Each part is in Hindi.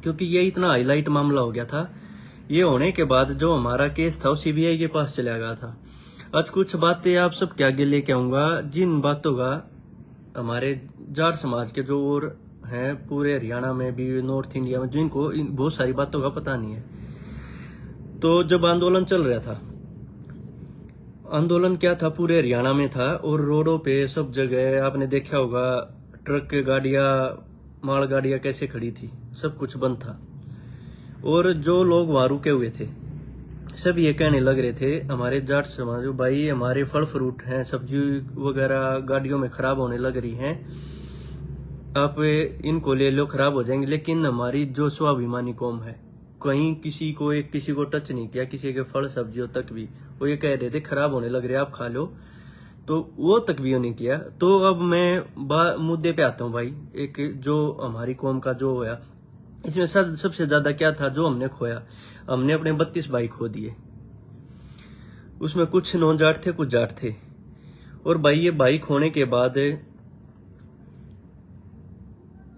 क्योंकि ये इतना हाईलाइट मामला हो गया था। ये होने के बाद जो हमारा केस था वो सीबीआई के पास चला गया था। आज कुछ बातें आप सब के आगे लेके आऊंगा, जिन बातों का हमारे जाट समाज के जो और हैं पूरे हरियाणा में भी, नॉर्थ इंडिया में, जिनको बहुत सारी बातों का पता नहीं है। तो जब आंदोलन चल रहा था, आंदोलन क्या था, पूरे हरियाणा में था, और रोडों पे सब जगह आपने देखा होगा ट्रक गाड़ियां, माल गाड़ियां कैसे खड़ी थी, सब कुछ बंद था। और जो लोग वहां रुके हुए थे सब ये कहने लग रहे थे, हमारे जाट समाज भाई, हमारे फल फ्रूट हैं, सब्जी वगैरह गाड़ियों में खराब होने लग रही हैं, आप इनको ले लो, खराब हो जाएंगे। लेकिन हमारी जो स्वाभिमानी कौम है, कहीं किसी को टच नहीं किया, किसी के फल सब्जियों तक भी वो ये कह रहे थे खराब होने लग रहे, आप खा लो, तो वो तक भी नहीं किया। तो अब मैं मुद्दे पे आता हूँ भाई। एक जो हमारी कौम का जो होया, इसमें सबसे ज्यादा क्या था जो हमने खोया, हमने अपने 32 भाई खो दिए। उसमें कुछ नॉन जाट थे, कुछ जाट थे। और भाई ये भाई खोने के बाद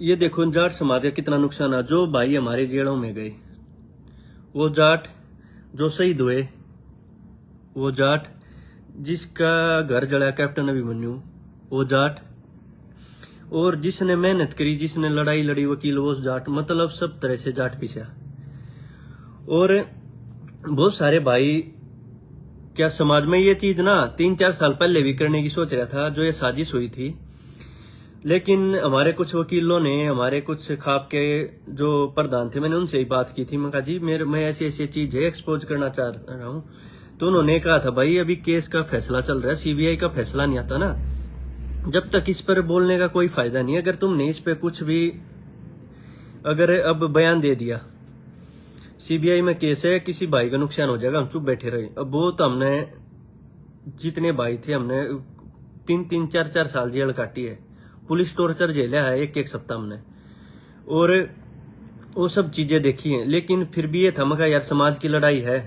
ये देखो जाट समाज का कितना नुकसान है। जो भाई हमारे जेलों में गए, वो जाट जो शहीद हुए, वो जाट जिसका घर जला कैप्टन अभिमन्यु, वो जाट, और जिसने मेहनत करी, जिसने लड़ाई लड़ी वकील, वो जाट। मतलब सब तरह से जाट पीछा। और बहुत सारे भाई, क्या समाज में ये चीज ना 3-4 साल पहले भी करने की सोच रहा था, जो ये साजिश हुई थी। लेकिन हमारे कुछ वकीलों ने, हमारे कुछ खाप के जो प्रधान थे, मैंने उनसे ही बात की थी। मैं कहा जी मैं ऐसी ऐसी चीज है एक्सपोज करना चाह रहा हूँ। तो उन्होंने कहा था भाई अभी केस का फैसला चल रहा है, सीबीआई का फैसला नहीं आता ना, जब तक इस पर बोलने का कोई फायदा नहीं है। अगर तुमने इस पे कुछ भी अगर अब बयान दे दिया, सीबीआई में केस है, किसी भाई का नुकसान हो जाएगा, हम चुप बैठे रहे। अब वो तो हमने जितने भाई थे, हमने 3-3, 4-4 साल जेल काटी है, पुलिस टॉर्चर झेला है 1-1 सप्ताह हमने, और वो सब चीजें देखी हैं। लेकिन फिर भी ये था, मगर यार समाज की लड़ाई है,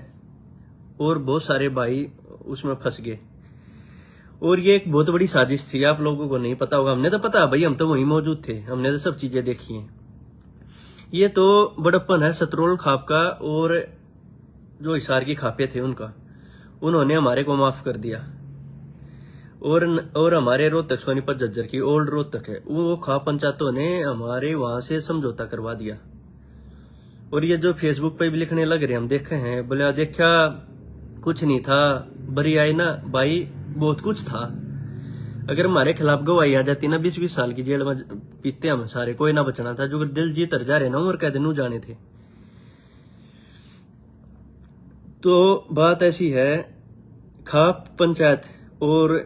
और बहुत सारे भाई उसमें फंस गए। और ये एक बहुत बड़ी साजिश थी, आप लोगों को नहीं पता होगा, हमने तो पता भाई, हम तो वहीं मौजूद थे, हमने तो सब चीजें देखी हैं। ये तो बड़प्पन है सतरोल खाप का, और जो हिसार की खापे थे उनका, उन्होंने हमारे को माफ कर दिया। और हमारे रोहतक सोनीपत झज्जर की ओल्ड रोहतक है, वो खाप पंचायतों ने हमारे वहां से समझौता करवा दिया। और ये जो फेसबुक पे भी लिखने लग रहे, हम देखे हैं, बोले देखा कुछ नहीं था, बरी आई ना भाई, बहुत कुछ था। अगर हमारे खिलाफ गवाही आ जाती ना, 20-20 साल की जेल में पीते हम सारे, कोई ना बचना था। जो दिल जीत जा रहे ना, और कहते नू जाने थे। तो बात ऐसी है, खाप पंचायत और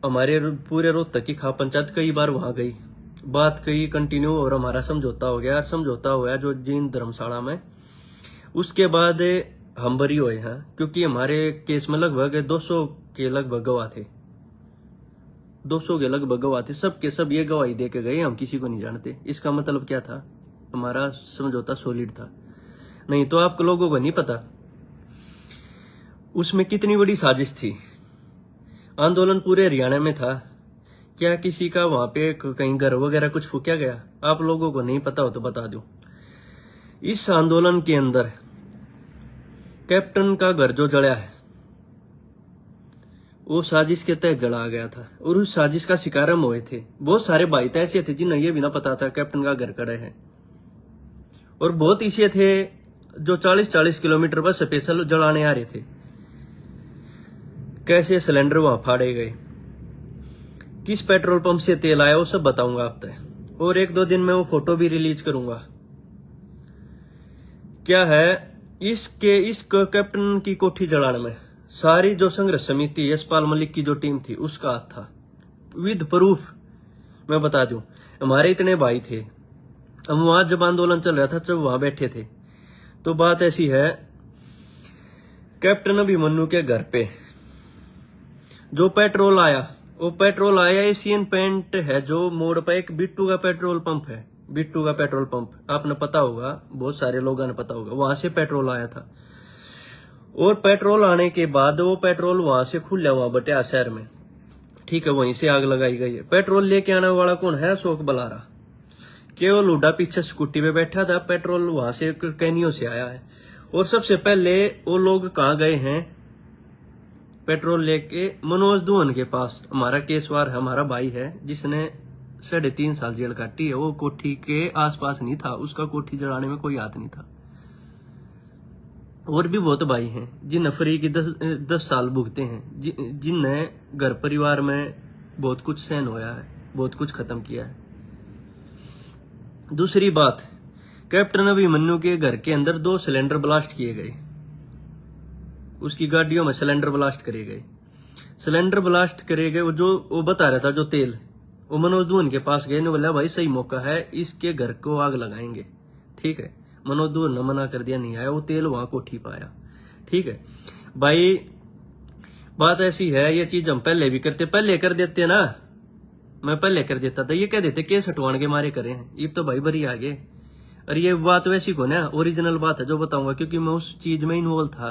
हमारे पूरे रोहतक की खाप पंचायत कई बार वहां गई, बात कही कंटिन्यू, और हमारा समझौता हो गया। समझौता हुआ जो जींद धर्मशाला में, उसके बाद हम बरी हुए हैं, क्योंकि हमारे केस में लगभग 200 के लगभग गवाह थे, 200 के लगभग गवाह थे, सब के सब ये गवाही दे के गए, हम किसी को नहीं जानते। इसका मतलब क्या था, हमारा समझौता सॉलिड था। नहीं तो आप लोगों को नहीं पता उसमें कितनी बड़ी साजिश थी। आंदोलन पूरे हरियाणा में था, क्या किसी का वहां पे कहीं घर वगैरह कुछ फूका गया? आप लोगों को नहीं पता हो तो बता दूं, इस आंदोलन के अंदर कैप्टन का घर जो जला है, वो साजिश के तहत जला गया था, और उस साजिश का शिकार हम हुए थे। बहुत सारे भाई तो ऐसे थे जिन्हें ये भी ना पता था कैप्टन का घर कड़े है, और बहुत ऐसे थे जो 40-40 किलोमीटर पर स्पेशल जलाने आ रहे थे। कैसे सिलेंडर वहां फाड़े गए, किस पेट्रोल पंप से तेल आया, वो सब बताऊंगा आप तक। और 1-2 दिन में वो फोटो भी रिलीज करूंगा। क्या है इस कैप्टन की कोठी जलाने में सारी जो संघर्ष समिति यशपाल मलिक की जो टीम थी, उसका हाथ था, विद प्रूफ मैं बता दूं। हमारे इतने भाई थे, हम वहां जब आंदोलन चल रहा था, जब वहां बैठे थे। तो बात ऐसी है, कैप्टन अभिमन्यु के घर पे जो पेट्रोल आया, वो पेट्रोल आया एशियन पेंट है, जो मोड़ पर एक बिट्टू का पेट्रोल पंप है, बिट्टू का पेट्रोल पंप आपने पता होगा, बहुत सारे लोगों ने पता होगा, वहां से पेट्रोल आया था। और पेट्रोल आने के बाद वो पेट्रोल वहां से खुला हुआ बटिया शहर में, ठीक है, वहीं से आग लगाई गई है। पेट्रोल लेके आने वाला कौन है? अशोक बलारा। केवल हुड्डा पीछे स्कूटी पे बैठा था, पेट्रोल वहां से कैनियों से आया है। और सबसे पहले वो लोग कहाँ गए हैं पेट्रोल लेके? मनोज दुहन के पास। हमारा केसवार हमारा भाई है जिसने 3.5 साल जेल काटी है। वो कोठी के आसपास नहीं था, उसका कोठी जलाने में कोई हाथ नहीं था। और भी बहुत भाई हैं जिन फ्री की 10 साल भुगते हैं, जिनने घर परिवार में बहुत कुछ सहन होया है, बहुत कुछ खत्म किया है। दूसरी बात, कैप्टन अभिमन्यु के घर के अंदर 2 सिलेंडर ब्लास्ट किए गए, उसकी गाड़ियों में सिलेंडर ब्लास्ट करे गए। सिलेंडर ब्लास्ट करे गए, वो बता रहा था जो तेल, वो मनोज दुहन के पास गए, ने बोला भाई सही मौका है, इसके घर को आग लगाएंगे। ठीक है, मनोज दुहन ने मना कर दिया, नहीं आया। वो तेल वहां कोठी पाया। ठीक है भाई, बात ऐसी है, ये चीज हम पहले भी करते, पहले कर देते ना, मैं पहले कर देता था। ये कह देते केस हटवाने के मारे करे हैं, ये तो भाई बरी आगे। और ये बात वैसी को ना ओरिजिनल बात है जो बताऊंगा, क्योंकि मैं उस चीज में इन्वॉल्व था।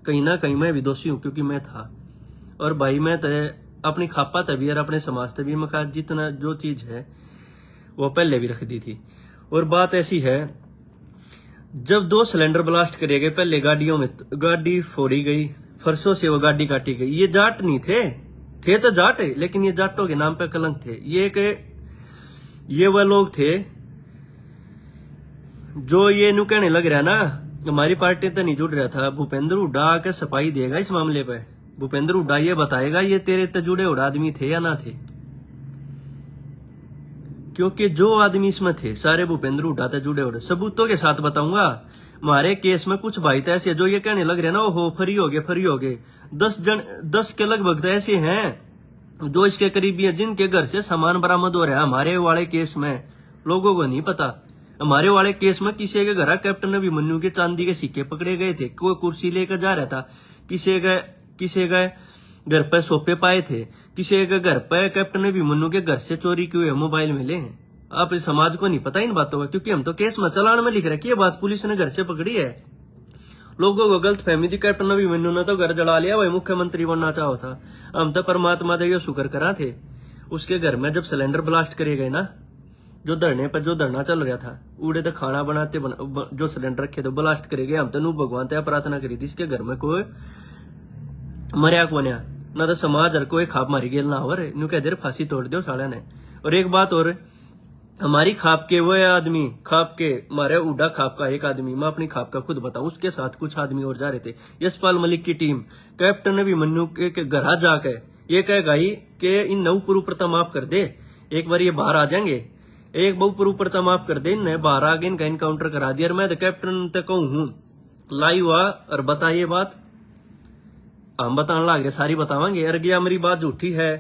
कहीं ना कहीं मैं भी दोषी हूं, क्योंकि मैं था। और भाई मैं तो अपनी खापा तभी और अपने समाज तभी मैं जितना जो चीज है वो पहले भी रख दी थी। और बात ऐसी है, जब 2 सिलेंडर ब्लास्ट करे गए, पहले गाड़ियों में गाड़ी फोड़ी गई, फरसों से वो गाड़ी काटी गई। ये जाट नहीं थे तो जाट है, लेकिन ये जाटों के नाम पे कलंक थे। ये वह लोग थे जो ये नु कहने लग रहा ना, हमारी पार्टी तो नहीं जुड़ रहा था। भूपेंद्र हुड्डा आके सफाई देगा इस मामले पे। भूपेंद्र हुड्डा ये बताएगा ये तेरे तो जुड़े हुड्डा आदमी थे या ना थे, क्योंकि जो आदमी इसमें थे सारे भूपेंद्र हुड्डा से जुड़े हुए। सबूतों के साथ बताऊंगा। हमारे केस में कुछ भाई तो ऐसे जो ये कहने लग रहे ना, हो फ्री हो गए 10 के लगभग तो ऐसे हैं जो इसके करीबी हैं, जिनके घर से सामान बरामद हो रहा है। हमारे वाले केस में लोगों को नहीं पता, हमारे वाले केस में किसी के घर कैप्टन अभिमन्यु के चांदी के सिक्के पकड़े गए थे। कोई कुर्सी लेकर जा रहा था, किसी के घर पर सोफे पाए थे, किसी के घर पर कैप्टन अभिमन्यु के घर से चोरी किए हुए मोबाइल मिले हैं। आप इस समाज को नहीं पता इन बातों का, क्योंकि हम तो केस में चालान में लिख रहे कि ये बात पुलिस ने घर से पकड़ी है। लोगों को गलत फहमी थी, कैप्टन अभिमन्यु ने तो घर जला लिया, वही मुख्यमंत्री बनना चाहो था। हम तो परमात्मा देव शुक्र करा थे। उसके घर में जब सिलेंडर ब्लास्ट करे गए ना, जो धरने पर जो धरना चल रहा था, उड़े तो खाना बनाते जो सिलेंडर रखे थे ब्लास्ट करे गए। हम तो नू भगवान ते प्रार्थना करी थी इसके घर में कोई मरिया को ना तो समाज हर कोई खाप मारी गेल ना हो रे, न्यू कह दे फांसी तोड़ दो साड़ा ने। और एक बात और, हमारी खाप के वो आदमी, खाप के मारे उड़ा खाप का एक आदमी, मैं अपनी खाप का खुद बताऊं, उसके साथ कुछ आदमी और जा रहे थे। यशपाल मलिक की टीम कैप्टन अभिमन्यु के घर जाके ये कह गई कि इन नौ पुरुप्रता माफ कर दे, एक बार ये बाहर आ जाएंगे, एक बहु पुरुप्रता माफ कर दे। इन्हें बाहर आ गए, इनका इनकाउंटर करा दिया। और मैं तो कैप्टन तक कहूं हूं लाई हुआ और बताइए बात, हम बताने लग रहे सारी बतावांगे। अरे गया मेरी बात झूठी है।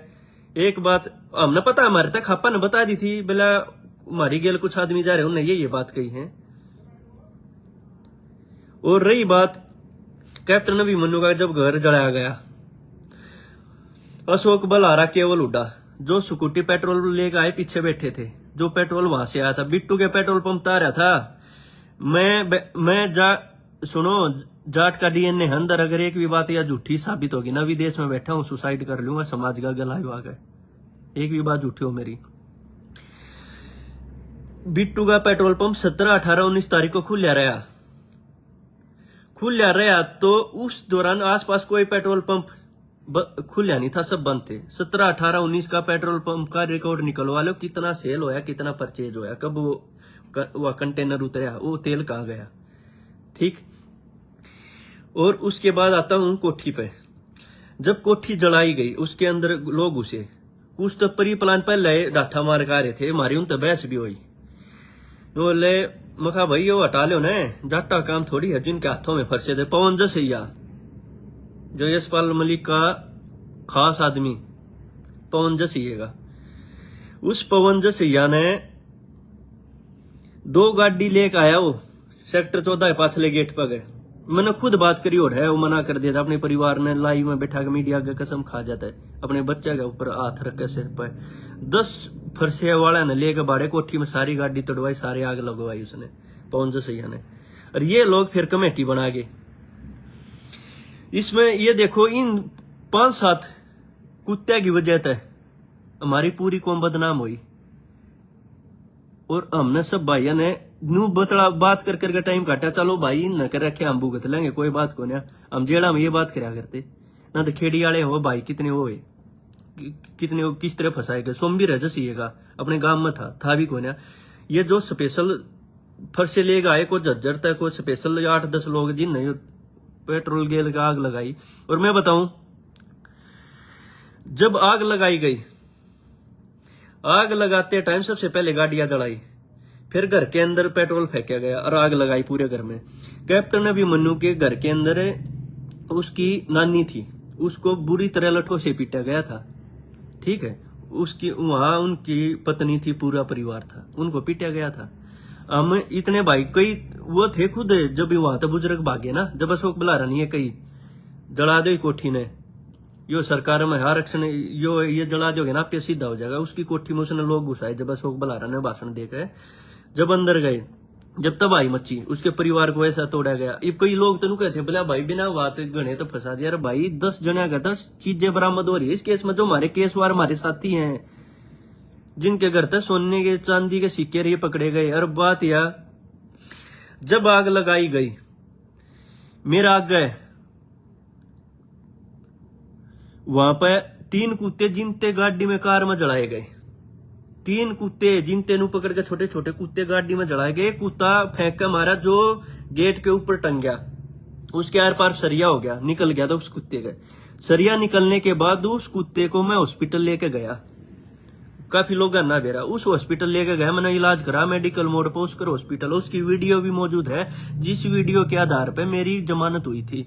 एक बात हमने पता, हमारे तक खापा ने बता दी थी, बोला हमारी गेल कुछ आदमी जा रहे हैं, उन्होंने ये बात कही है। और रही बात कैप्टन अभिमन्यु का जब घर जलाया गया, अशोक बलहारा केवल हुड्डा जो स्कूटी पेट्रोल लेकर आए पीछे बैठे थे, जो पेट्रोल वहां से आया था, बिट्टू के पेट्रोल पंप आ रहा था। सुनो, जाट का डीएनए अंदर, अगर एक भी बात या झूठी साबित होगी ना, विदेश में बैठा हूं सुसाइड कर लूंगा, समाज का गला हुआ गए, एक भी बात झूठी हो मेरी। बिट्टू का पेट्रोल पंप 17, 18, 19 तारीख को खुल रहा तो उस दौरान आसपास कोई पेट्रोल पंप खुला नहीं था, सब बंद थे। 17, 18, 19 का पेट्रोल पंप का रिकॉर्ड निकलवा लो, कितना सेल होया, कितना परचेज होया, कब वो कंटेनर उतरा, वो तेल कहाँ गया। ठीक, और उसके बाद आता हूं कोठी पे। जब कोठी जलाई गई, उसके अंदर लोग घुसे, कुछ तो परी प्लान पहले डाठा मार का रहे थे, मारी उन तो बहस भी हुई। बोले मखा भाई ये हटा लो ना, जाटा काम थोड़ी है, जिनके हाथों में फंसे थे। पवन जसैया जो यशपाल मलिक का खास आदमी, पवन जसैया का, उस पवन जसैया ने 2 गाड़ी लेकर आया, वो सेक्टर 14 पासले गेट पर गए। मैंने खुद बात करी और है, वो मना कर दिया था। अपने परिवार ने लाइव में बैठा के मीडिया के कसम खा जाता है, अपने बच्चे के ऊपर हाथ रख के सिर पर। 10 फरसे वाला ने लेकर बाड़े कोठी में सारी गाड़ी तोड़वाई, सारी आग लगवाई उसने, पवन जसैया ने। और ये लोग फिर कमेटी बना गए। इसमें ये देखो, इन 5-7 कुत्ते की वजह से हमारी पूरी कौम बदनाम हुई। और हमने सब भाइयों ने नू बतला बात कर करके टाइम काटा, चलो भाई न कर रखे हम भुगत लेंगे, कोई बात को ना। हम जेड़ा में ये बात करा करते ना, तो खेड़ी वाले हो भाई कितने हो कितने हो, किस तरह फंसाए गए। सोम भी रजसीएगा अपने गांव में था भी को ना। ये जो स्पेशल फर से लेगा आए को झज्जर तक, को स्पेशल 8-10 लोग जिन नहीं पेट्रोल गेल का आग लगाई। और मैं बताऊं, जब आग लगाई गई, आग लगाते टाइम सबसे पहले गाड़ियां जलाई, फिर घर के अंदर पेट्रोल फेंका गया और आग लगाई पूरे घर में। कैप्टन अभिमन्यु के घर के अंदर उसकी नानी थी, उसको बुरी तरह लठों से पीटा गया था, ठीक है। उसकी वहां उनकी पत्नी थी, पूरा परिवार था, उनको पीटा गया था। हम इतने भाई कई वो थे खुद, जब वहां तो बुजुर्ग भागे ना, जब अशोक बुलारा नहीं है, कई जला दे कोठी ने, यो सरकार में आरक्षण यो ये जला दोगे ना, पे सीधा हो जाएगा। उसकी कोठी में उसने लोग घुसाए, जब अशोक बुलारा ने भाषण देकर जब अंदर गए, जब तबाही मची, उसके परिवार को ऐसा तोड़ा गया। अब कई लोग तो कहते बोला भाई बिना बात गणे तो फंसा दिया। अरे भाई 10 जना का 10 चीजें बरामद हो रही है इस केस में। जो हमारे केस वार हमारे साथी हैं, जिनके घर तक सोने के चांदी के सिक्के ये पकड़े गए। और बात यह, जब आग लगाई गई, मेरा आग गए वहां पर 3 कुत्ते जिनते गाड़ी में कार में जलाए गए, 3 कुत्ते जिनते नु पकड़ के छोटे छोटे कुत्ते गाड़ी में जलाए गए। कुत्ता फेंक के मारा जो गेट के ऊपर टंग गया, उसके आर पार सरिया हो गया, निकल गया था उस कुत्ते का। सरिया निकलने के बाद उस कुत्ते को मैं हॉस्पिटल लेके गया, काफी लोग ना बेरा उस हॉस्पिटल लेके गया, मैंने इलाज करा मेडिकल मोड पर उसका हॉस्पिटल। उसकी वीडियो भी मौजूद है, जिस वीडियो के आधार पर मेरी जमानत हुई थी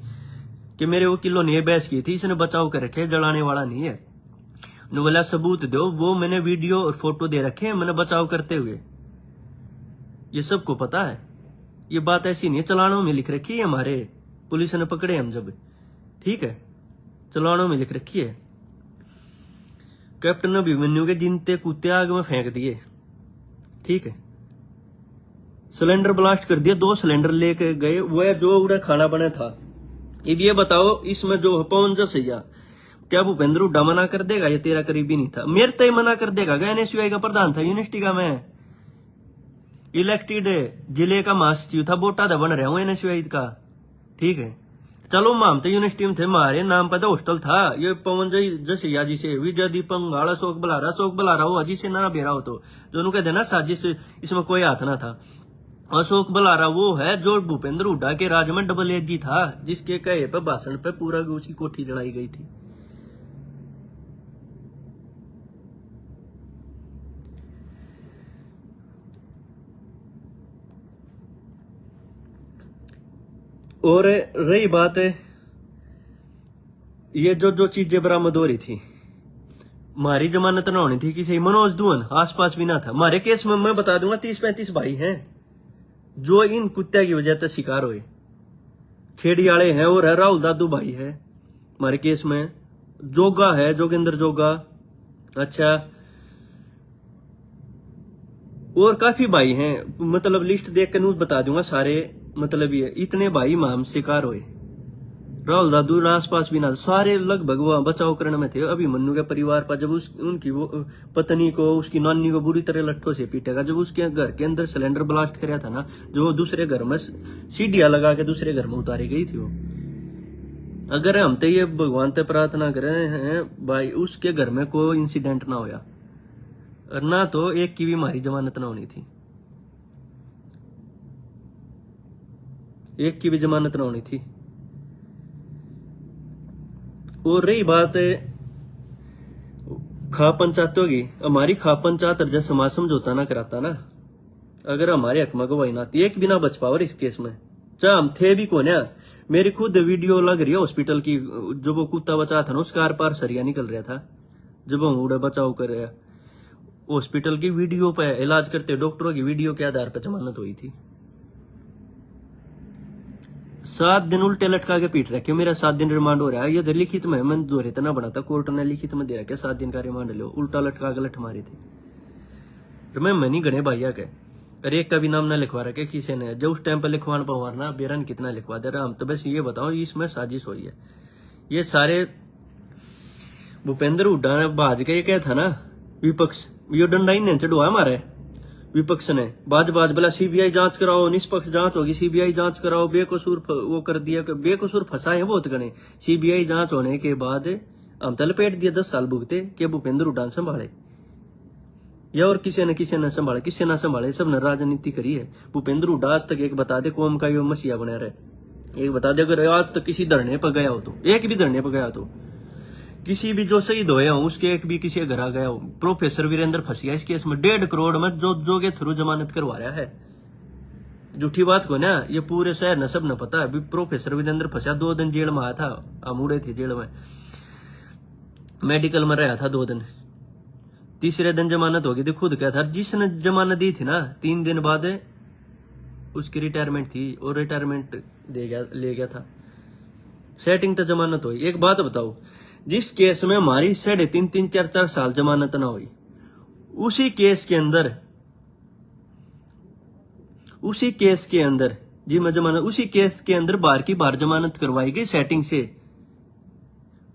कि मेरे वकीलों ने बहस की थी, इसने बचाव कर रखे, जलाने वाला नहीं है। ने बोला सबूत दो, वो मैंने वीडियो और फोटो दे रखे हैं मैंने बचाव करते हुए। ये सबको पता है, ये बात ऐसी नहीं है, चलानों में लिख रखी है, हमारे पुलिस ने पकड़े हम जब, ठीक है, चलानों में लिख रखी है। कैप्टन अभिमन्यु के जिनते कुत्ते आग में फेंक दिए, ठीक है, सिलेंडर ब्लास्ट कर दिया, 2 सिलेंडर लेके गए, वह जो उड़ा खाना बना था। अब ये बताओ इसमें जो पवन जसैया, क्या भूपेंद्र हुड्डा मना कर देगा? ये तेरा करीबी नहीं था, मेरे तय मना कर देगा? एनएसयूआई का प्रधान था, यूनिवर्सिटी का मैं इलेक्टेड जिले का महासचिव था, बोटा था बन रहा हूं एनएसयूआई का, ठीक है। चलो माम तो यूनिवर्सिटी में थे, हमारे नाम पर तो हॉस्टल था। ये पवन जसैया जी से विजय दीपक गाड़ा अशोक बुलारा हो, अजी से ना बेरा हो, तो दोनों कहते ना साजिश, इसमें कोई हाथ ना था। अशोक बुलारा वो है जो भूपेंद्र हुड्डा के राज में डबल एजी था, जिसके कहे पे भाषण पे पूरा उसकी कोठी जलाई गई थी। और रही बात है ये जो चीजें बरामद हो रही थी, हमारी जमानत ना होनी थी किसी, मनोज दुहन आसपास भी ना था। हमारे केस में मैं बता दूंगा 30-35 भाई हैं जो इन कुत्ते की वजह से शिकार हुए, खेड़ी वाले हैं, और है राहुल दादू भाई है हमारे केस में, जोगा है जोगेंद्र जोगा, अच्छा, और काफी भाई हैं, मतलब लिस्ट देख कर बता दूंगा सारे, मतलब ये इतने भाई माम शिकार हुए। राहुल दादू आसपास भी ना, सारे लगभग वहां बचाव करने में थे। अभिमन्यु के परिवार पर जब उनकी वो पत्नी को, उसकी नानी को बुरी तरह लट्ठों से पीटेगा, जब उसके घर के अंदर सिलेंडर ब्लास्ट कराया था ना, जो वो दूसरे घर में सीढ़ियां लगा के दूसरे घर में उतारी गई थी वो। अगर हम तो ये भगवान से प्रार्थना कर रहे हैं भाई उसके घर में कोई इंसिडेंट ना होया, और ना तो एक की भी हमारी जमानत ना होनी थी, एक की भी जमानत ना होनी थी। और रही बात खा पंचायतों की, हमारी खा पंचायत जैसे समाज समझौता ना कराता ना, अगर हमारे हक में गवाही ना आती, एक भी ना बच पावर इस केस में, चाहे हम थे भी कौन है। मेरी खुद वीडियो लग रही है हॉस्पिटल की, जो वो कुत्ता बचा था ना, उसका आर पार सरिया निकल रहा था, जब हम उड़ा बचाव कर रहे, हॉस्पिटल की वीडियो पे इलाज करते डॉक्टरों की वीडियो के आधार पर जमानत हुई थी। 7 दिन उल्टे लटका के पीट रखे, मेरा 7 दिन रिमांड हो रहा है। ये लिखित में मैंने दोहरे तना बना था, कोर्ट ने लिखित में दे रखा 7 दिन का रिमांड लो, उल्टा लटका के लठ मारी थी। तो मैं नहीं गणे भैया के, अरे एक का भी नाम ना लिखवा रखे किसी ने, जो उस टाइम पर लिखवाना पवारना बेरन कितना लिखवा दे रहा। हम तो बस ये बताओ इसमें साजिश हुई है। ये सारे भूपेंद्र हुड्डा ने भाज के, ये क्या था ना विपक्ष, यो डंडा ही नहीं चढ़वा मारे, विपक्ष ने बाज बोला सीबीआई जांच कराओ, निष्पक्ष जांच होगी, सीबीआई जांच कराओ, बेकसूर वो कर दिया, बेकसूर फंसाए बहुत गणे। सीबीआई जांच होने के बाद हम तो लपेट दिया 10 साल भुगते कि भूपेंद्र हुड्डा संभाले या और किसी ने संभाले, किसी ना संभाले, सब ने राजनीति करी है। भूपेंद्र हुड्डा आज तक एक बता दे कौम का यो मसीहा बना रहे, एक बता दे अगर आज तक किसी धरने पर गया हो तो, एक भी धरने पर गया तो, किसी भी जो शहीद होया हो उसके एक भी किसी घर आ गया हो। प्रोफेसर वीरेंद्र फंसिया इस केस में 1.5 करोड़ में जो के थ्रू जमानत करवा रहा है। झूठी बात को ना ये पूरे शहर ने सब ने पता है। प्रोफेसर वीरेंद्र फंसिया 2 दिन जेल में आया था, हम उड़े थे जेल में, मेडिकल में रहा था 2 दिन, तीसरे दिन जमानत हो गई थी। खुद क्या था जिसने जमानत दी थी ना 3 दिन बाद उसकी रिटायरमेंट थी और रिटायरमेंट ले गया था। सेटिंग तो जमानत हुई। एक बात बताओ, जिस केस में हमारी 3.5 4 साल जमानत ना हुई, उसी केस के अंदर जी मैं जमानत, उसी केस के अंदर बार की बार जमानत करवाई गई सेटिंग से।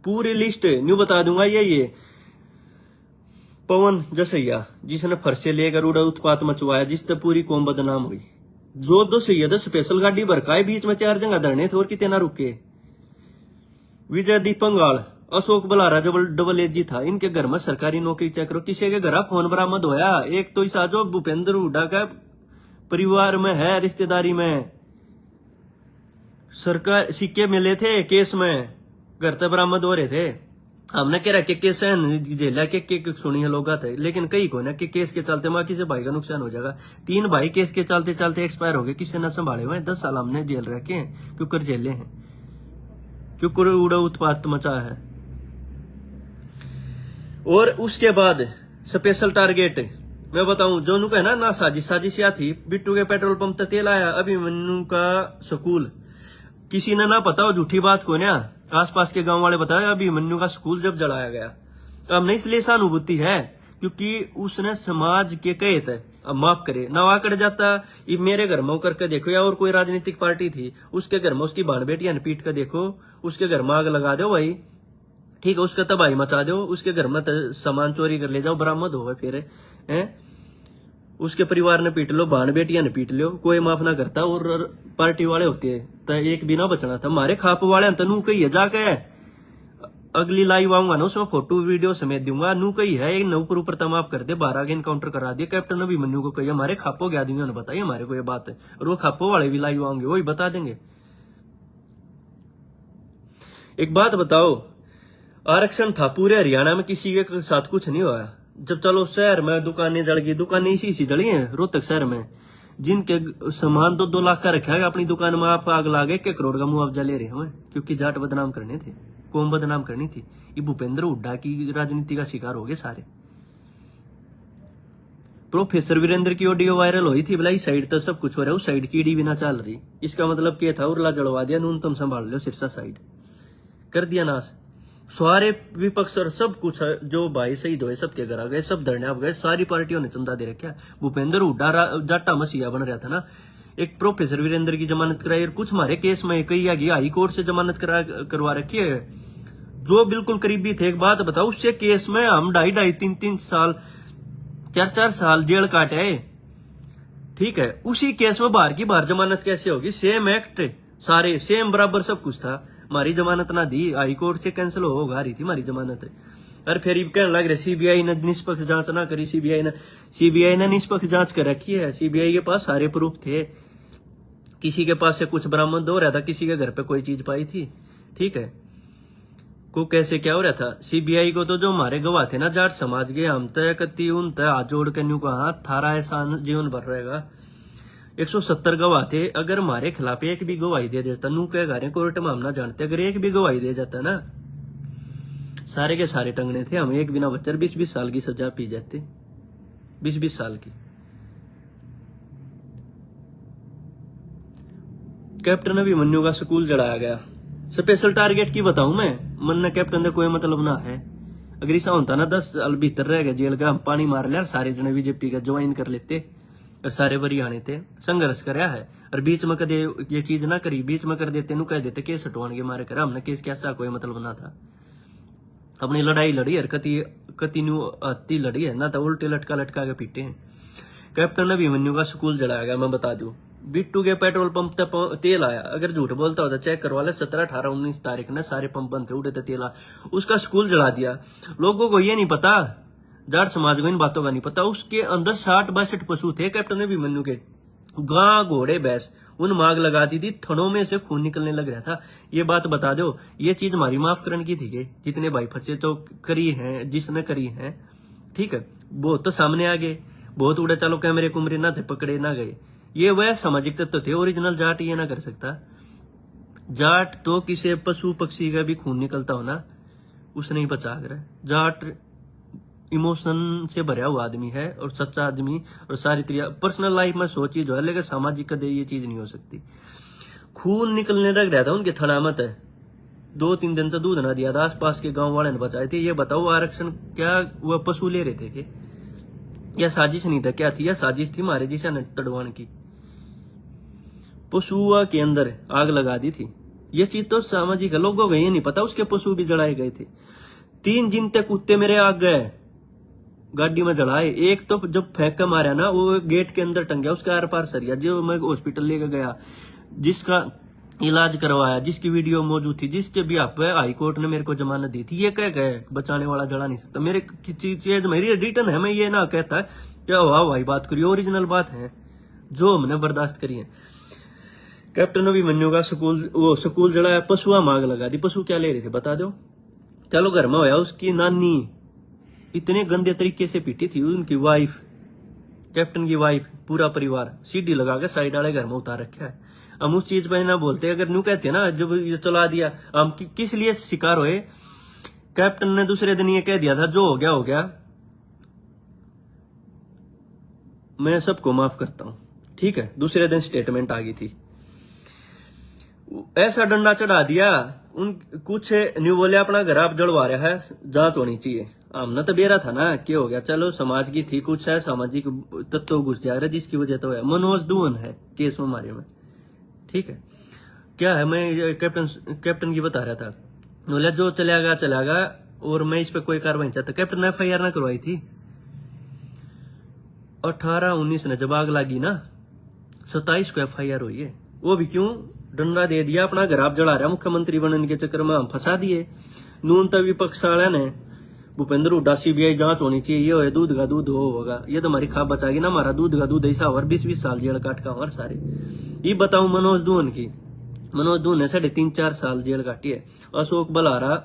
पूरी लिस्ट न्यू बता दूंगा। ये पवन जसैया जिसने फर्शे लेकर उड़ा उत्पात मचवाया, जिससे पूरी कौम बदनाम हुई। जो सैयद स्पेशल गाड़ी भरकाए बीच में 4 जगह धरने थे और कितने ना रुके। विजय दीपंगाल, अशोक बलारा जब डबल एजी था, इनके घर में सरकारी नौकरी चेक करो, किसी के घर फोन बरामद होया। एक तो इस जो भूपेंद्र हुड्डा का परिवार में है, रिश्तेदारी में सरकार सिक्के मिले थे केस में, घर तक बरामद हो रहे थे। हमने कह रहा कि केस जेला के सुनी है लोग थे, लेकिन कई को ना कि केस के चलते माँ किसी भाई का नुकसान हो जाएगा। 3 भाई केस के चलते चलते एक्सपायर हो गए, किसी ने संभाले हुए। 10 साल हमने जेल रखे हैं, क्यों कर जेले हैं, क्यों कर उड़ा उत्पात मचा है। और उसके बाद स्पेशल टारगेट मैं बताऊं, जो नु है ना साजिश या थी। बिट्टू के पेट्रोल पंप तक तेल आया, अभिमन्यु का स्कूल, किसी ने ना पता हो झूठी बात को ना आसपास के गांव वाले बताया अभिमन्यु का स्कूल जब जलाया गया। अब नहीं इसलिए सहानुभूति है क्योंकि उसने समाज के कहे थे, अब माफ करे ना आकड़ जाता। ये मेरे घर में करके देखो, या और कोई राजनीतिक पार्टी थी उसके घर में उसकी बाण बेटियां ने पीट कर देखो, उसके घर में आग लगा दो भाई, ठीक है, उसका तबाही मचा दो, उसके घर में सामान चोरी कर ले जाओ, बरामद हो फिर उसके परिवार ने पीट लो, बाण बेटियां ने पीट लो, कोई माफ ना करता। और पार्टी वाले होते हैं तो एक भी ना बचना था। हमारे खाप वाले तो नू कही है जाके, अगली लाइव आऊंगा ना उसमें फोटो वीडियो समेत दूंगा। नू कही है एक ऊपर ऊपर तमाम कर दे, 12 इनकाउंटर करा दिया। कैप्टन अभिमन्यु को कही हमारे खापो के आदमियों ने बताई हमारे को ये बात है, और वो खापो वाले भी लाइव आएंगे, वही बता देंगे। एक बात बताओ, आरक्षण था पूरे हरियाणा में, किसी के साथ कुछ नहीं हुआ। जब चलो शहर में दुकानें जल गई, दुकानें इसी जली हैं रोहतक शहर में, जिनके सामान 2-2 लाख का रखा है अपनी दुकान में, आप आग लागे 1 करोड़ का मुआवजा ले रहे हैं, क्योंकि जाट बदनाम करने थे, कौम बदनाम करनी थी। ये भूपेंद्र हुड्डा की राजनीति का शिकार हो गए सारे। प्रोफेसर वीरेंद्र की ऑडियो वायरल हुई थी, बोला इस साइड तो सब कुछ हो रहा है, उस साइड की ईडी भी ना चल रही। इसका मतलब क्या था, उरला जलवा दिया, न्यूनतम संभाल लो, सिरसा साइड कर दिया नाश। सारे विपक्ष और सब कुछ जो भाई शहीद हुए सबके घर आ गए, सब धरने आप गए, सारी पार्टियों ने चंदा दे रखा। भूपेंद्र हुड्डा जाटा मसीहा बन रहा था ना। एक प्रोफेसर वीरेंद्र की जमानत कराई, और कुछ हमारे केस में कई आगे हाई कोर्ट से जमानत करवा रखी है, जो बिल्कुल करीबी थे। एक बात बताओ, उससे केस में हम 2.5 3 साल 4 साल जेल काटे है, ठीक है। उसी केस में बाहर की बाहर जमानत कैसे होगी? सेम एक्ट, सारे सेम बराबर सब कुछ था। हमारी जमानत ना दी, हाई कोर्ट से कैंसिल होगा रही थी हमारी जमानत। और फिर कहने लग रहे सीबीआई ने निष्पक्ष जांच ना करी। सीबीआई ने निष्पक्ष जांच कर रखी है। सीबीआई के पास सारे प्रूफ थे, किसी के पास से कुछ बरामद हो रहा था, किसी के घर पे कोई चीज पाई थी, ठीक है, को कैसे क्या हो रहा था। सीबीआई को तो जो हमारे गवाह थे ना जाट समाज के, हम तय कती उन तय हाथ जोड़ के न्यू कहा थारा एहसान जीवन भर रहेगा। 170 गवाह थे, अगर हमारे खिलाफ एक भी गवाही दे देता, नू कह गा रहे कोर्ट में हम ना जानते, अगर एक भी गवाही दे जाता ना, सारे के सारे टंगने थे हम, एक बिना बच्चे 20-20 साल की सजा पी जाते, 20-20 साल की। कैप्टन अभिमन्यु का स्कूल जलाया गया। स्पेशल टारगेट की बताऊं मैं, मन ने कैप्टन का कोई मतलब ना है। अगर ऐसा होता ना 10 साल भीतर रह गए जेल का, हम पानी मार लिया, सारे जने बीजेपी का ज्वाइन कर लेते, और सारे बरियाने थे, संघर्ष कराया है। और बीच में कदे ये चीज ना करी, बीच में कर देते, नु कह देते केस हटवाने के मारे करा, हमने केस कैसा कोई मतलब ना था। अपनी लड़ाई लड़ी है, कति न्यू आती लड़ी है ना, तो उल्टे लटका के पीटे हैं। कैप्टन अभिमन्यु का स्कूल जलाया गया। मैं बता दूं, बिट्टू के पेट्रोल पंप तक तेल आया, अगर झूठ बोलता होता चेक करवा ले, 17, 18, 19 तारीख ने सारे पंप बंद थे, उड़े थे तेल, उसका स्कूल जला दिया। लोगों को ये नहीं पता, जाट समाज को इन बातों का नहीं पता, उसके अंदर 60-62 पशु थे कैप्टन अभिमन्यु के, गां घोड़े भैंस, उन मांग लगा दी थी, थनों में से खून निकलने लग रहा था। ये बात बता दो, ये चीज हमारी माफ करने की थी कि जितने भाई फंसे तो करी है, जिसने करी है, ठीक है, बहुत तो सामने आ गए, बहुत उड़े, चलो कैमरे कुमरे ना थे, पकड़े ना गए, ये वह सामाजिक तत्व थे। ओरिजिनल जाट ये ना कर सकता। जाट तो किसी पशु पक्षी का भी खून निकलता हो ना, उसने ही बचा कर। जाट इमोशन से भरा हुआ आदमी है और सच्चा आदमी, और सारी तरह पर्सनल लाइफ में सो चीज हो, लेकिन सामाजिक कदे ये चीज नहीं हो सकती। खून निकलने लग रहा था उनके थड़ामत है, 2-3 दिन तो दूध ना दिया था, आसपास के गांव वाले ने बचाए थे। ये बताओ आरक्षण क्या वह पशु ले रहे थे कि या साजिश नहीं था, क्या थी? या साजिश थी मारे जिसे तड़वान की, पशुआ के अंदर आग लगा दी थी। ये चीज तो सामाजिक है, लोगों को ये नहीं पता उसके पशु भी जलाए गए थे। 3 दिन तक कुत्ते मेरे आग गए, गाड़ी में जलाए। एक तो जब फेंक कर मारा ना, वो गेट के अंदर टंग गया, उसके आर पार सरिया, जो मैं हॉस्पिटल लेकर गया, जिसका इलाज करवाया, जिसकी वीडियो मौजूद थी, जिसके भी आप हाई कोर्ट ने मेरे को जमानत दी थी, ये कह गए बचाने वाला जला नहीं सकता। मेरे चीज मेरी रिटर्न है, मैं ये ना कहता क्या वाह भाई बात करिए, ओरिजिनल बात है जो हमने बर्दाश्त करी है। कैप्टन अभिमन्यु का स्कूल जलाया, पशुआ मांग लगा दी। पशु क्या ले रहे थे बता दो? चलो घर में होया, उसकी नानी इतने गंदे तरीके से पीटी थी, उनकी वाइफ, कैप्टन की वाइफ, पूरा परिवार सीढ़ी लगा के साइड वाले घर में उतार रखा है। हम उस चीज पर ना बोलते, अगर न्यू कहते ना जब ये चला दिया, हम किस लिए शिकार हुए? कैप्टन ने दूसरे दिन ये कह दिया था, जो हो गया हो गया, मैं सबको माफ करता हूं, ठीक है। दूसरे दिन स्टेटमेंट आ गई थी, ऐसा डंडा चढ़ा दिया। उन कुछ न्यू बोले अपना घर आप जलवा रहा है, जांच होनी चाहिए। हमने तो बेरा था ना, क्या हो गया, चलो समाज की थी, कुछ है सामाजिक तत्व घुस जा रहा है, जिसकी वजह तो है। मनोज दुहन है केस में हमारे में, ठीक है। क्या है, मैं कैप्टन की बता रहा था, बोला जो चलेगा, और मैं इस पे कोई कार्रवाई चाहता। कैप्टन ने FIR ना करवाई थी, 18-19 ने जब आग लगी ना, 27 को FIR हुई है। वो भी क्यों? डंडा दे दिया, अपना घर आप जला रहा, मुख्यमंत्री बनने के चक्कर में हम फंसा दिए। नून तक विपक्ष वाले ने भूपेंद्र हुड्डा CBI जांच होनी चाहिए, ये हो दूध का दूध होगा, ये तो हमारी खाब बचाएगी ना, हमारा दूध का दूध ऐसा और 20-20 साल जेल काट का हमारे सारे। ये बताऊं मनोज दुहन की, मनोज दुहन ने 3.5-4 साल जेल काटी है। अशोक बलारा,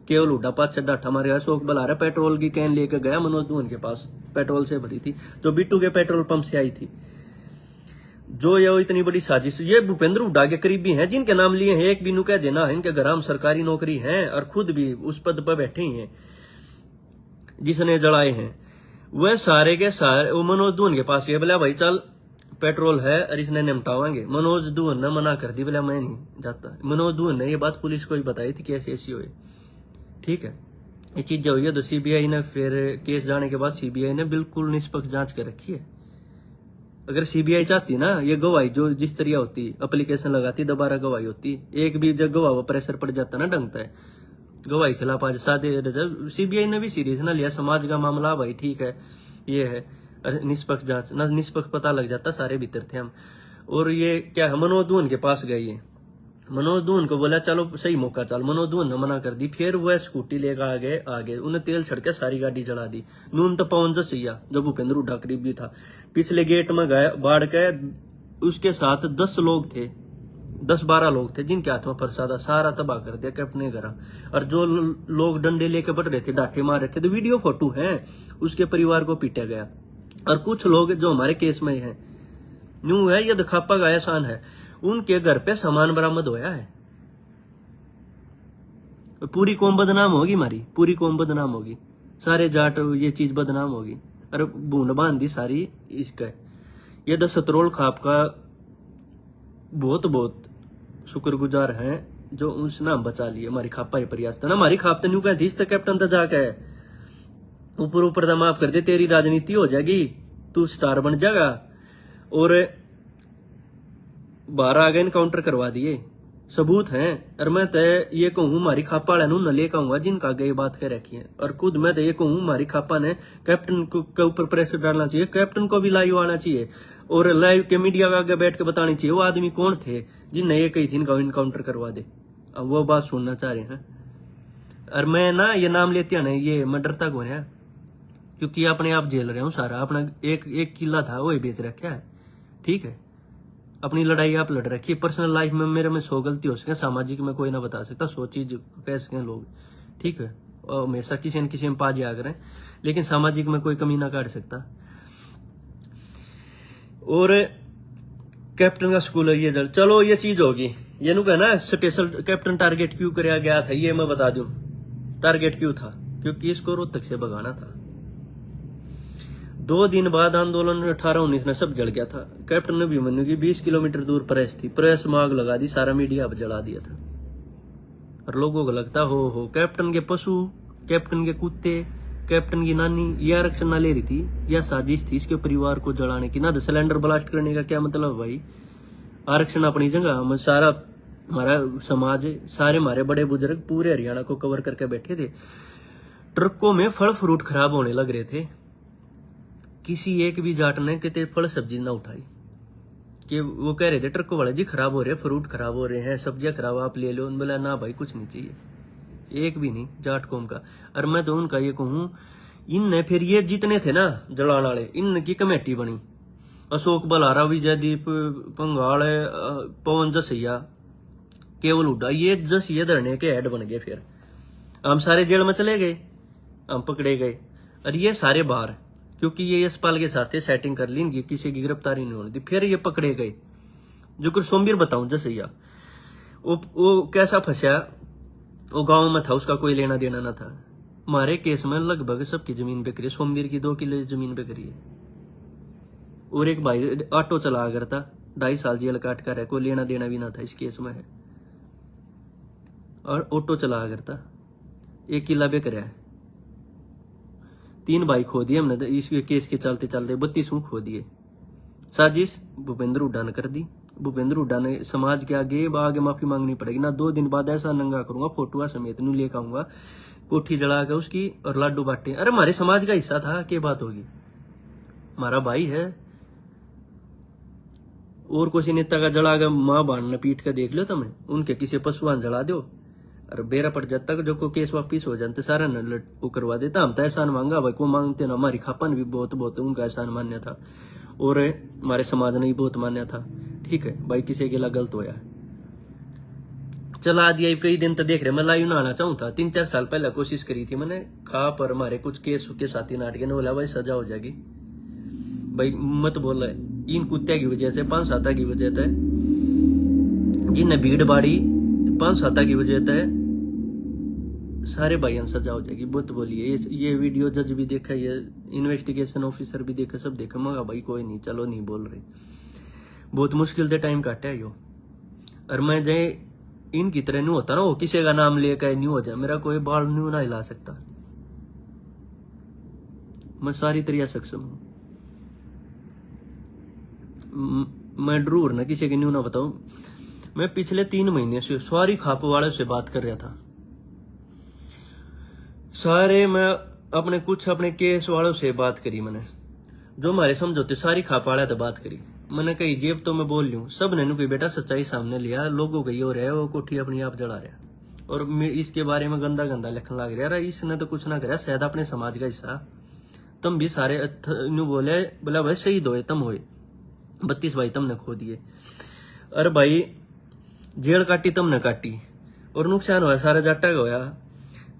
केवल हुड्डा 5 डाठा मारे, अशोक बलारा पेट्रोल की कैन लेकर गया मनोज दुहन के पास, पेट्रोल से भरी थी, जो बिट्टू के पेट्रोल पंप से आई थी। जो ये इतनी बड़ी साजिश, ये भूपेंद्र हुड्डा के करीबी हैं, जिनके नाम लिए हैं, एक भी नु कह देना, इनके घर हम सरकारी नौकरी है और खुद भी उस पद पर बैठे ही हैं, जिसने जलाए हैं। वह सारे के सारे वो मनोज दुहन के पास ये बोला भाई चल पेट्रोल है और इसने निपटावाएंगे। मनोज दुहन ने मना कर दी, बोला मैं नहीं जाता। मनोज दुहन ने ये बात पुलिस को ही बताई थी कि ऐसी हुई, ठीक है। ये चीज हुई है तो CBI ने फिर केस जाने के बाद CBI ने बिल्कुल निष्पक्ष जांच कर रखी है। अगर CBI चाहती ना, ये गवाही जो जिस तरह होती, एप्लीकेशन लगाती, दोबारा गवाही होती, एक भी जब गवाह प्रेशर पड़ जाता ना, ढंगता है गवाही खिलाफ आज सादे। CBI ने भी सीरियस ना लिया, समाज का मामला भाई ठीक है, ये है निष्पक्ष जांच ना, निष्पक्ष पता लग जाता, सारे भीतर थे हम। और ये क्या है, मनोज दुहन के पास गई है, मनोज दुहन को बोला चलो सही मौका चल, मनोज दुहन ने मना कर दी। फिर वह स्कूटी लेकर आगे उन्हें तेल छिड़के सारी गाड़ी जला दी। नून तो पवन जसिया जब भूपेंद्र हुड्डा करीब भी था, पिछले गेट में गए बाढ़ के, उसके साथ 10 लोग थे, 10-12 लोग थे, जिनके हाथ में प्रसाद, सारा तबाह कर दिया अपने घर। और जो लोग डंडे लेके बढ़ रहे थे, डांटे मार रखे थे, वीडियो फोटो है, उसके परिवार को पीटा गया। और कुछ लोग जो हमारे केस में हैं, न्यू है, ये दिखापा का एहसान है, उनके घर पे सामान बरामद होया है। पूरी कौम बदनाम होगी, हमारी पूरी कौम बदनाम होगी, सारे जाट ये चीज बदनाम होगी। और बूंद बांधी सारी इसका। ये द सतरोल खाप का बहुत बहुत शुक्रगुजार हैं जो उसने हम बचा लिए, हमारी खापा ही प्रयास था ना, हमारी खाप तो न्यू कहती इस तक कैप्टन तो जाके ऊपर माफ कर दे, तेरी राजनीति हो जाएगी, तू स्टार बन जाएगा। और 12 आगे इनकाउंटर करवा दिए, सबूत हैं। और मैं तो ये कहूँ मारी खापा वाले न लेकर आऊंगा जिनका आगे ये बात कह रखी है। और खुद मैं तो ये कहूँ मारी खापा ने कैप्टन के ऊपर प्रेशर डालना चाहिए, कैप्टन को भी लाइव आना चाहिए और लाइव के मीडिया के आगे बैठ के बतानी चाहिए वो आदमी कौन थे जिनने ये कही थी इनका इनकाउंटर करवा दे। अब वो बात सुनना चाह रहे हैं। और मैं ना ये नाम लेते हैं ना, ये मैं डरता कौन है, क्योंकि अपने आप झेल रहे हूँ सारा। अपना एक किला था वो ही बेच रखा है, ठीक है। अपनी लड़ाई आप लड़ रखी है। पर्सनल लाइफ में मेरे में 100 गलती हो सके, सामाजिक में कोई ना बता सकता, 100 चीज कह सके लोग, ठीक है। और हमेशा किसी न किसी में पा जा करें, लेकिन सामाजिक में कोई कमी ना काट सकता। और कैप्टन का स्कूल है ये जल, चलो ये चीज होगी। ये नु कहना स्पेशल कैप्टन टारगेट क्यों कराया गया था, ये मैं बता दूं। टारगेट क्यों था, क्योंकि इसको रोहतक से भगाना था। 2 दिन बाद आंदोलन 18-19 में सब जल गया था। कैप्टन अभिमन्यु की 20 किलोमीटर दूर प्रेस थी, प्रेस में आग लगा दी, सारा मीडिया अब जला दिया था। और लोगों को लगता हो कैप्टन के पशु, कैप्टन के कुत्ते, कैप्टन की नानी ये आरक्षण ना ले रही थी, या साजिश थी इसके परिवार को जलाने की। ना तो सिलेंडर ब्लास्ट करने का क्या मतलब है भाई। आरक्षण अपनी जगह, हम सारा हमारा समाज, सारे हमारे बड़े बुजुर्ग पूरे हरियाणा को कवर करके बैठे थे। ट्रकों में फल फ्रूट खराब होने लग रहे थे, किसी एक भी जाट ने कितने फल सब्जी ना उठाई। कि वो कह रहे थे ट्रकों वाले जी खराब हो रहे हैं, फ्रूट खराब हो रहे हैं, सब्जियां खराब, आप ले लो। बोला ना भाई कुछ नहीं चाहिए, एक भी नहीं जाट कौम का। और मैं तो उनका ये कहूँ, इनने फिर ये जितने थे ना जलान वाले, इनकी कमेटी बनी। अशोक बलारा, विजयदीप पंगाल, पवन जसैया, केवल हुड्डा, ये जसैया धरने के हेड बन गए। फिर हम सारे जेल में चले गए, हम पकड़े गए। और ये सारे बाहर, क्योंकि ये यशपाल के साथ सेटिंग कर ली, इनकी किसी की गिरफ्तारी नहीं होनी थी। फिर ये पकड़े गए। जो कुछ सोमवीर बताऊं, जसैया वो कैसा फंसा, वो गांव में था, उसका कोई लेना देना ना था। हमारे केस में लगभग सबकी जमीन बिक रही है, सोमवीर की 2 किले जमीन बिक रही है। और एक भाई ऑटो चला करता, 2.5 साल जेल काट कर है, कोई लेना देना भी ना था इस केस में है। और ऑटो चला करता, 1 किला बिक रहा है। 3 भाई खो दिए हमने इस केस के चलते चलते, 32 खो दिए। साजिश भूपेंद्र हुड्डा ने कर दी। भूपेंद्र हुड्डा ने समाज के आगे माफी मांगनी पड़ेगी ना। 2 दिन बाद ऐसा नंगा करूंगा, फोटुआ समेत नू लेकर आऊंगा, कोठी जला के उसकी, और लाडू बांटे। अरे हमारे समाज का हिस्सा था, क्या बात होगी, हमारा भाई है। और किसी नेता का जला के मां बाण ने पीट के देख लो तुम्हें, उनके किसी पशुआन जला दो, और बेरा पड़ जाता जो को केस वापिस हो जाते सारा न वो करवा देता। हम तो एहसान मांगा भाई, को मांगते ना। हमारी खापन भी बहुत उनका एहसान मान्य था, और हमारे समाज ने भी बहुत मान्य था, ठीक है भाई। किसी के लिए गलत होया, चला दिया। कई दिन तो देख रहे, मैं लाइव ना आना चाहूँ था। 3-4 साल पहले कोशिश करी थी मैंने, खा पर हमारे कुछ केस के साथी नाटक ने बोला भाई सजा हो जाएगी, भाई मत बोल रहे। इन कुत्ते की वजह से, 5-7 की वजह से, जिन्हें भीड़ बाड़ी 5-7 की वजह से सारे भाइयों सजा हो जाएगी। बुत बोलिए, ये वीडियो जज भी देखा, ये इन्वेस्टिगेशन ऑफिसर भी देखा, सब देखा। मगा भाई कोई नहीं, चलो नहीं बोल रहे, बहुत मुश्किल से टाइम काटा है यो। और मैं जे इनकी तरह नहीं होता ना, वो किसी का नाम लेकर नहीं हो जाए, मेरा कोई बाल न्यू ना हिला सकता। मैं सारी तरह सक्षम हूं, मैं ड्रूर ना किसी की न्यू ना बताऊं। मैं पिछले 3 महीने से सारी खाप वाले से बात कर रहा था, सारे मैं अपने केस वालों से बात करी। मैंने जो हमारे समझौते सारी खाप वाले तो बात करी। मैंने कही जेब तो मैं बोल लूं, सब ने कोई बेटा सच्चाई सामने लिया, लोगों को ये हो रहा है, वो कोठी अपनी आप जला रहा, और इसके बारे में गंदा गंदा लिखने लग रहा। इसने तो कुछ ना करा, शायद अपने समाज का हिस्सा। तुम भी सारे बोले, बोला भाई शहीद होए तुम होए, 32 भाई तुमने खो दिए। अरे भाई जेल काटी तुमने काटी, और नुकसान हुआ सारा जाटा का होया।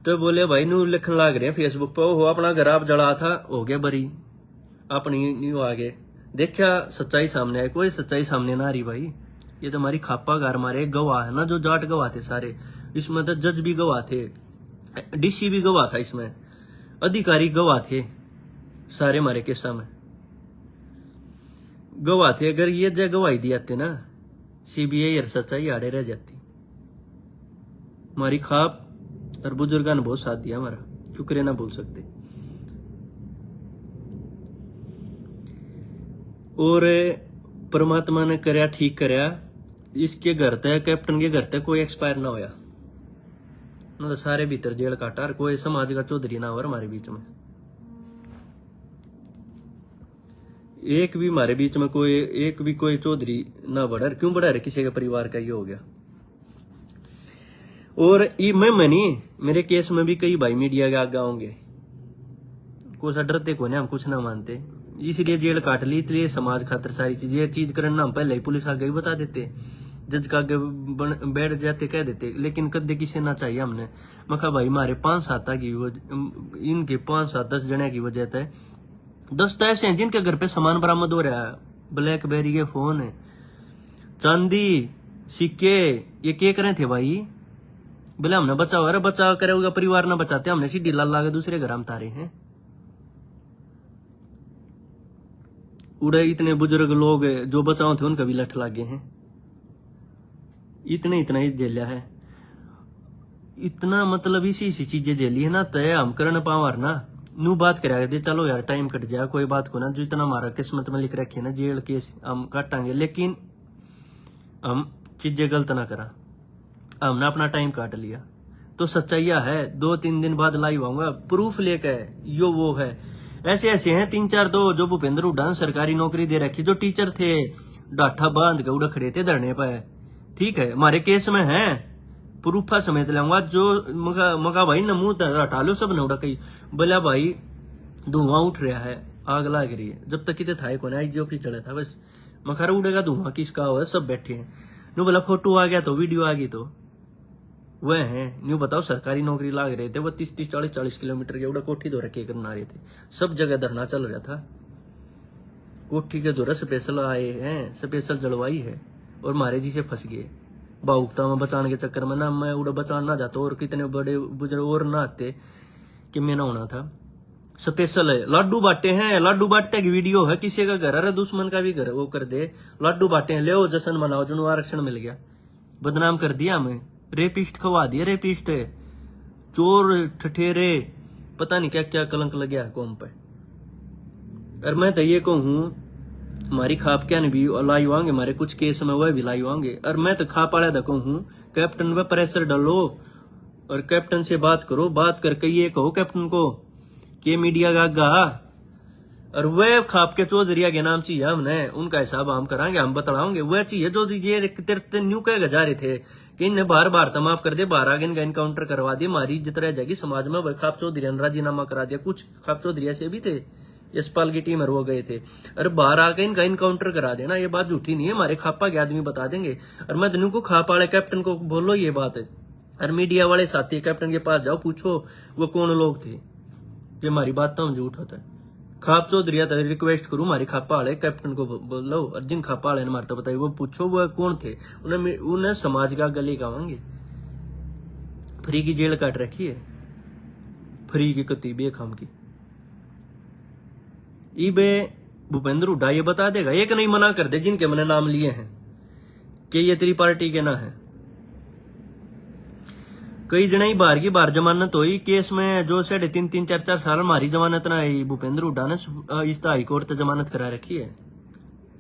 तो बोले भाई नू लिखन लाग रहे हैं फेसबुक पर, हो अपना घर आप जला था, हो गया बरी, अपनी न्यू आगे देखा सच्चाई सामने आई। कोई सच्चाई सामने ना आ रही भाई। ये तो हमारी खापा घर, हमारे गवाह है ना, जो जाट गवाह थे सारे इसमें, तो जज भी गवाह थे, डीसी भी गवाह था इसमें, अधिकारी गवाह थे, सारे हमारे केसा में गवाह थे। अगर ये जगह गवाही दी जाते ना, सीबीआई और सच्चाई आड़े रह जाती। हमारी खाप और बुजुर्गों ने बहुत साथ दिया हमारा, शुक्र ना भूल सकते। और परमात्मा ने करया ठीक करया, इसके घर तक, कैप्टन के घर तक कोई एक्सपायर ना होया, ना तो सारे भीतर जेल काटा, और कोई समाज का चौधरी ना हो हमारे बीच में। एक भी हमारे बीच में कोई, एक भी कोई चौधरी ना बढ़ा। क्यों बढ़ा रहे? किसी के परिवार का ये हो गया। और ये मैं नहीं, मेरे केस में भी कई भाई मीडिया के आगे होंगे, कुछ डरते को नहीं, हम कुछ ना मानते, इसलिए जेल काट ली। इसलिए समाज खातर सारी चीज, ये चीज करना हम पहले ही पुलिस आगे ही बता देते, जज का आगे बैठ जाते, कह देते, लेकिन कदे किसी ना चाहिए हमने। मैं कहा भाई हमारे 5-7 की इनके 5-7-10 जने की वजह से 10 तो ऐसे हैं जिनके घर पे सामान बरामद हो रहा है, ब्लैकबेरी के फोन है, चांदी, सिक्के, ये क्या करे थे भाई? बोले हमने बचाओ। अरे बचाव करेगा परिवार ना बचाते, हमने सीढ़ी ला के दूसरे घर हम तारे हैं। उड़े इतने बुजुर्ग लोग जो बचाओ थे उनका भी लठ लागे हैं, इतना ही झेलिया है, इतना मतलब इसी चीजें झेली है ना, तय हम करने पावर ना नू बात करा दे, चलो यार टाइम कट जाए कोई बात को ना, जो इतना हमारा किस्मत में लिख रखे ना जेल केस हम काटांगे, लेकिन हम चीजें गलत ना करा, हमने अपना टाइम काट लिया। तो सच्चाई है 2-3 दिन बाद लाइव आऊंगा प्रूफ लेकर, यो वो है, ऐसे ऐसे हैं 3-4 दो जो भूपेंद्र हुड्डा सरकारी नौकरी दे रखी, जो टीचर थे डाठा बांध के उड़ा खड़े थे धरने पर, ठीक है, हमारे केस में है, प्रूफा समेत लाऊंगा। जो मगा भाई नमूद हटा लो सब ने उड़ा कही, बोला भाई धुआं उठ रहा है, आग लग रही है, जब तक इतने था कौन IGP चला था बस, मखारा उड़ेगा धुआं किसका हो, सब बैठे हैं। नु बोला फोटो आ गया तो वीडियो आ गई तो वह है, न्यू बताओ सरकारी नौकरी लाग रहे थे, वो 30-30, 40-40 किलोमीटर के उड़ा कोठी दो रखे करना रहे थे, सब जगह धरना चल रहा था, कोठी के दौरा स्पेशल आए हैं, स्पेशल जलवाई है, और मारे जी से फंस गए भावुकता में बचाने के चक्कर में ना, मैं उड़ा बचान ना जाता और कितने बड़े बुजुर्ग और ना आते कि मैं ना होना था। स्पेशल है, लाडू बांटे हैं, लाडू बांटते की वीडियो है, किसी का घर, अरे दुश्मन का भी घर वो कर दे, लाडू बांटे हैं, ले जश्न मनाओ, जो आरक्षण मिल गया, बदनाम कर दिया हमें, रेपिस्ट खवा दिया, रेपिस्ट चोर ठठेरे, पता नहीं क्या क्या कलंक लग गया कौम पे। और मैं तो ये कहूँ हमारी खाप क्या नहीं भी लाइव आएंगे, हमारे कुछ केस में वह भी लाइव आएंगे, और मैं तो खाप वाला तो कहूँ कैप्टन पे प्रेशर डालो और कैप्टन से बात करो, बात करके ये कहो कैप्टन को कि मीडिया का आगा, और वह खाप के चौधरिया के नाम चाहिए हमने, उनका हिसाब हम कराएंगे, हम बतलाओगे वह चाहिए जो ये तेरे न्यू कह जा रहे थे कि इन्हें बार तो माफ कर दे, बाहर आगे इनका इनकाउंटर करवा दिए, हमारी इज्जत रह जाएगी समाज में। वह खाप चौधरी ने राजीनामा करा दिया, कुछ खाप चौधरी ऐसे भी थे, यशपाल की टीम वो गए थे, अरे बाहर आके इनका इनकाउंटर करा देना, ये बात झूठी नहीं है, हमारे खापा के आदमी बता देंगे। और मैं तनु को खापा वाले कैप्टन को बोलो ये बात है, और मीडिया वाले साथी कैप्टन के पास जाओ, पूछो वो कौन लोग थे जो हमारी बात तो झूठ होता है। खाप चौधरी रिक्वेस्ट करूं हमारी खापा वाले कैप्टन को बोलो, और जिन खापा वाले ने मारता बताइए वो पूछो वो कौन थे, उन्हें समाज का गले गावांगे। फ्री की जेल काट रखी है, फ्री की कती बेखाम की, बे भूपेंद्र हुड्डा ये बता देगा, एक नहीं मना कर दे जिनके मैंने नाम लिए हैं कि ये तेरी पार्टी के ना है। कई जने बाहर की बाहर जमानत हुई केस में, जो 3.5-4 साल हमारी जमानत ना आई, भूपेंद्र हुड्डा ने इस हाई कोर्ट से जमानत करा रखी है,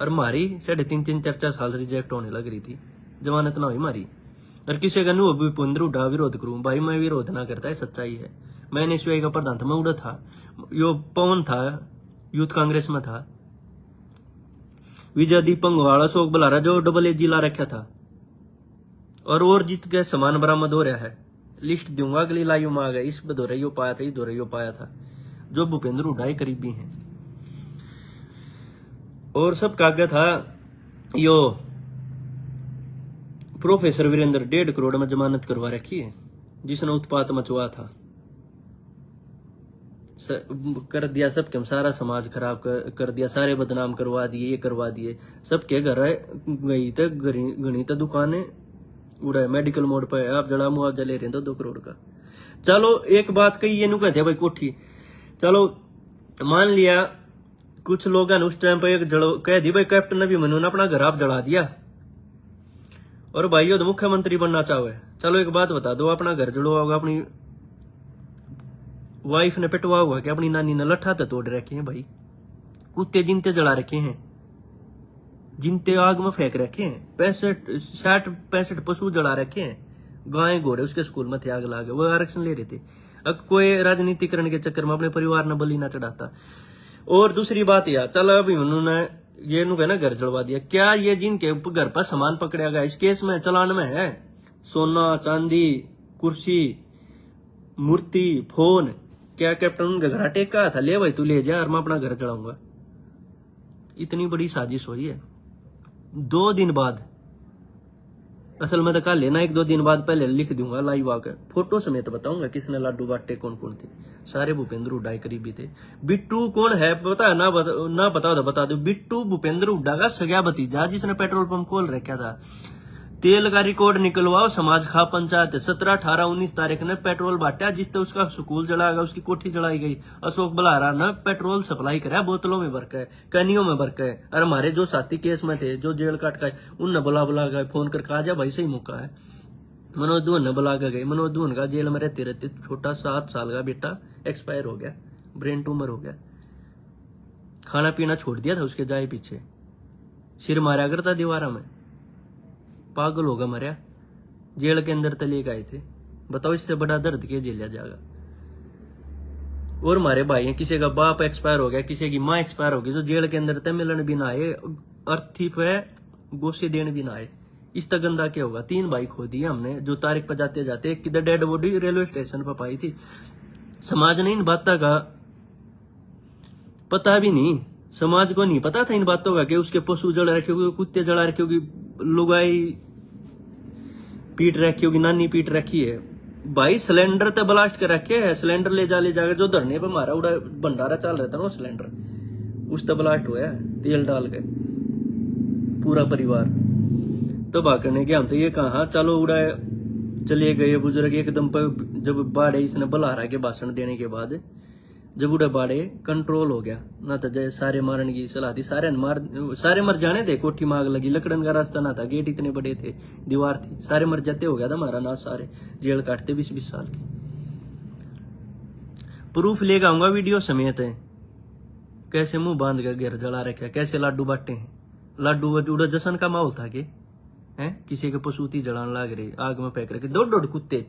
और हमारी 3.5-4 साल रिजेक्ट होने लग रही थी, जमानत ना हुई हमारी। और किसी का नु भूपेंद्र हुड्डा विरोध करूं, भाई मैं विरोध ना करता है, सच्चाई है। मैंने इस का प्रधान था, मैं उड़ा था, यो पवन था यूथ कांग्रेस में था, विजय दीपंगवाल, अशोक बलारा जो डबल AG ला रखा था, और जीत के सामान बरामद हो रहा है, लिस्ट दूंगा अगली लाइव में आ गया, इस दोहराइयो पाया था, इस दोहराइयो पाया था, जो भूपेंद्र हुड्डा करीबी हैं। और सब कागज था, यो प्रोफेसर वीरेंद्र 1.5 करोड़ में जमानत करवा रखी है, जिसने उत्पात मचवा था, कर दिया सबके, सारा समाज खराब कर दिया, सारे बदनाम करवा दिए, ये करवा दिए, सबके घर गई थे गणी तो दुकानें उड़ा, मेडिकल मोड पे आप जड़ा मुआवजा ले रहे 2 करोड़ का। चलो एक बात कही ये नु कहते भाई कोठी, चलो मान लिया कुछ लोग उस टाइम पे एक जड़ो कह दी भाई कैप्टन ने भी मनोन अपना घर आप जला दिया, और भाई यो तो मुख्यमंत्री बनना चाहे, चलो एक बात बता दो, अपना घर जड़वा होगा, अपनी वाइफ ने पिटवा हुआ कि अपनी नानी ने लट्ठा तो तोड़ रखे हैं भाई, कुत्ते जिनते जला रखे हैं, जिनते आग में फेंक रखे हैं, 65 पशु जला रखे हैं, गाय घोड़े उसके स्कूल में थे, आग लागे, वो आरक्षण ले रहे थे। अब कोई राजनीतिकरण के चक्कर में अपने परिवार ने बलि ना चढ़ाता। और दूसरी बात यार, चल अभी उन्होंने ये ना घर जलवा दिया, क्या ये जिनके घर पर सामान पकड़ा गया इस केस में चालान में है सोना चांदी कुर्सी मूर्ति फोन, क्या कैप्टन उनका घर टेका था, ले भाई तू ले जा और मैं अपना घर चढ़ाऊंगा। इतनी बड़ी साजिश हुई है। 2 दिन बाद, असल में तो कल लेना 1-2 दिन बाद पहले लिख दूंगा लाइव आकर, फोटो समेत बताऊंगा किसने लाडू बांटे, कौन कौन थे। सारे भूपेंद्र हुड्डा के करीबी थे। बिट्टू कौन है पता है ना पता तो बता दो। बिट्टू भूपेंद्र हुड्डा का सगा भतीजा जिसने पेट्रोल पंप खोल रखा था। तेल का रिकॉर्ड निकलवाओ, समाज खा पंचायत 17, 18, 19 तारीख ने पेट्रोल बांटा, जिससे उसका स्कूल जलाया गया, उसकी कोठी जलाई गई। अशोक बलारा ने पेट्रोल सप्लाई करा, बोतलों में भर के, कैनियों में भर के। और हमारे जो साथी केस में थे, जो जेल काट का, उनने बुला गए फोन कर कहा जा भाई सही मौका है। मनोज दुहन ने बुला के गए। मनोज दुहन का जेल में रहते रहते छोटा 7 साल का बेटा एक्सपायर हो गया, ब्रेन ट्यूमर हो गया। खाना पीना छोड़ दिया था उसके जाए पीछे, सिर मारा करता दीवारा में, पागल होगा मरिया, जेल के अंदर तले गए थे। बताओ इससे बड़ा दर्द क्या झेला जाएगा। और हमारे भाई हैं, किसी का बाप एक्सपायर हो गया, किसी की माँ एक्सपायर हो गई, जो जेल के अंदर मिलन भी ना आए, अर्थी पे गोशी देने भी ना आए। इस तक गंदा क्या होगा। 3 भाई खो दिए हमने, जो तारीख पर जाते जाते। एक किधर डेड बॉडी रेलवे स्टेशन पर पाई थी। समाज ने इन बातों का पता भी नहीं, समाज को नहीं पता था इन बातों का कि उसके पशु जला रखे होगी, कुत्ते जला रखे होगी, लुगाई पीट रखी होगी, नानी पीट रखी है। भाई सिलेंडर तो ब्लास्ट कर रखे है, सिलेंडर ले जाकर जो धरने पे मारा उड़ा भंडारा चल रहा था ना सिलेंडर, उस तक ब्लास्ट हुआ है तेल डाल के, पूरा परिवार तबाह करने के। हम तो ये कहा चलो उड़ा चले गए बुजुर्ग एकदम पर। जब बाड़े इसने बलारा के भाषण देने के बाद जब उड़ा बाड़े कंट्रोल हो गया ना, तो जय सारे मारन की सलाह थी, सारे मर जाने थे। कोठी में आग लगी, लकड़न का रास्ता ना था, गेट इतने बड़े थे, दीवार थी, सारे मर जाते हो गया था हमारा ना, सारे जेल काटते 20-20 साल की। प्रूफ लेकर आऊंगा वीडियो समेत है, कैसे मुंह बांध कर घर जला रखा, कैसे लाडू बांटे हैं। लाडू उड़ा जश्न का माहौल था कि हैं, किसी के पसूती जलाने लाग रहे, आग में फेंक रखे 2-2 कुत्ते।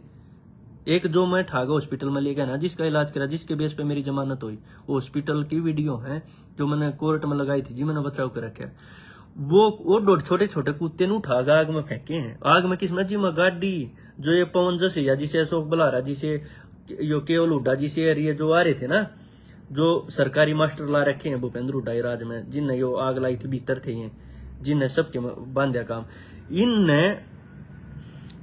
एक जो मैं ठागा हॉस्पिटल में ले गया ना, जिसका इलाज करा, जिसके बेस पे मेरी जमानत हुई, वो हॉस्पिटल की वीडियो है जो मैंने कोर्ट में लगाई थी, जी मैंने बचाव कर रखा है। वो छोटे छोटे कुत्ते ने उठा के आग में फेंके हैं। आग में किस में जी में गाड़ी, जो ये पवन जसिया जिसे अशोक बलारा जिसे यो केवल हुड्डा जिसे ये जो आ रहे थे ना, जो सरकारी मास्टर ला रखे हैं भूपेंद्र हुड्डा राज में, जिनने यो आग लाई थी भीतर थे ये, जिनने सबके बांधा काम। इनने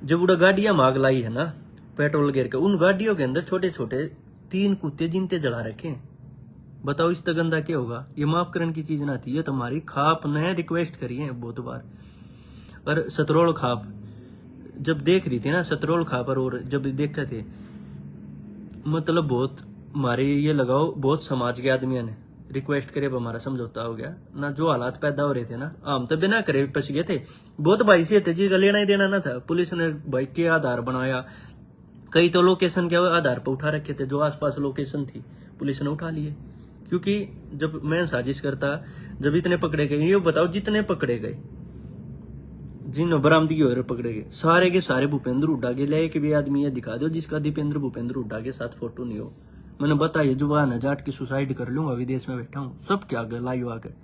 जब उड़ा गाड़ियां माग लाई है ना पेट्रोल गिर के, उन गाड़ियों के अंदर छोटे छोटे 3 कुत्ते जिनते जला रखे हैं। बताओ इस तक गंदा क्या होगा। ये माफ करने की चीज ना थी, ये तुम्हारी खाप ने रिक्वेस्ट करी है बहुत बार। और सतरोल खाप जब देख रही थी ना, सतरोल खाप और जब देखते थे, मतलब बहुत हमारे ये लगाओ, बहुत समाज के आदमियों ने रिक्वेस्ट करे, हमारा समझौता हो गया ना। जो हालात पैदा हो रहे थे ना, हम तो बिना करे पछ गए थे। बहुत भाई से थे जिसका लेना ही देना ना था, पुलिस ने भाई के आधार बनाया, कई तो लोकेशन के आधार पर उठा रखे थे, जो आसपास लोकेशन थी पुलिस ने उठा लिए। क्योंकि जब मैं साजिश करता, जब इतने पकड़े गए, ये बताओ जितने पकड़े गए, जिन बरामदगी हो रहे पकड़े गए, सारे के सारे भूपेंद्र हुड्डा के लिए। एक भी आदमी ये दिखा दो जिसका भूपेंद्र हुड्डा के साथ फोटो नहीं हो। मैंने बताया जुबान है जाट की सुसाइड कर लूंगा, विदेश में बैठा हूँ, सब क्या लाइव आकर,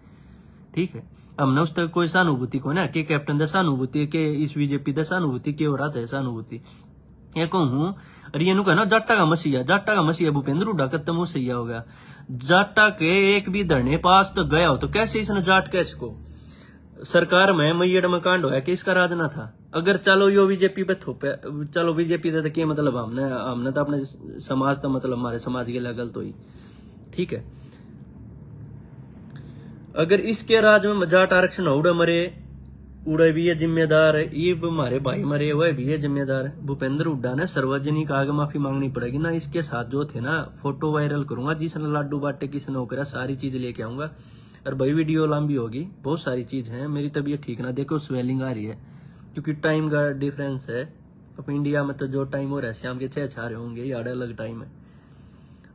ठीक है। हमने उस तक कोई सहानुभूति को ना कि कैप्टन द सहानुभूति के इस बीजेपी द सहानुभूति के हो रहा था सहानुभूति ये कहूँ। और ये कहना जाटा का मसीहा भूपेंद्र हुड्डा खत्म हो सही हो गया। जाटा के एक भी धरने पास तो गया हो तो कैसे इसने जाट कैसे को सरकार में मैयड़ में कांड होया कि इसका राज ना था। अगर चलो यो बीजेपी पे थोपे, चलो बीजेपी तो क्या मतलब, हमने तो अपने समाज का मतलब हमारे समाज के लिए गलत हुई, ठीक है। अगर इसके राज में जाट आरक्षण उड़े मरे, उड़े भी ये जिम्मेदार है, ये हमारे भाई मरे हुए भी ये जिम्मेदार है। भूपेंद्र हुड्डा ने सार्वजनिक आगे माफी मांगनी पड़ेगी ना। इसके साथ जो थे ना, फोटो वायरल करूंगा, जिसने लाडू बांटे किसने हो करा, सारी चीज लेके आऊंगा। और भाई वीडियो लंबी होगी, बहुत सारी चीज है। मेरी तबीयत ठीक ना, देखो स्वेलिंग आ रही है क्योंकि टाइम का डिफरेंस है। अब इंडिया में तो जो टाइम हो रहा है शाम के 6 रहे होंगे, ये अलग टाइम है।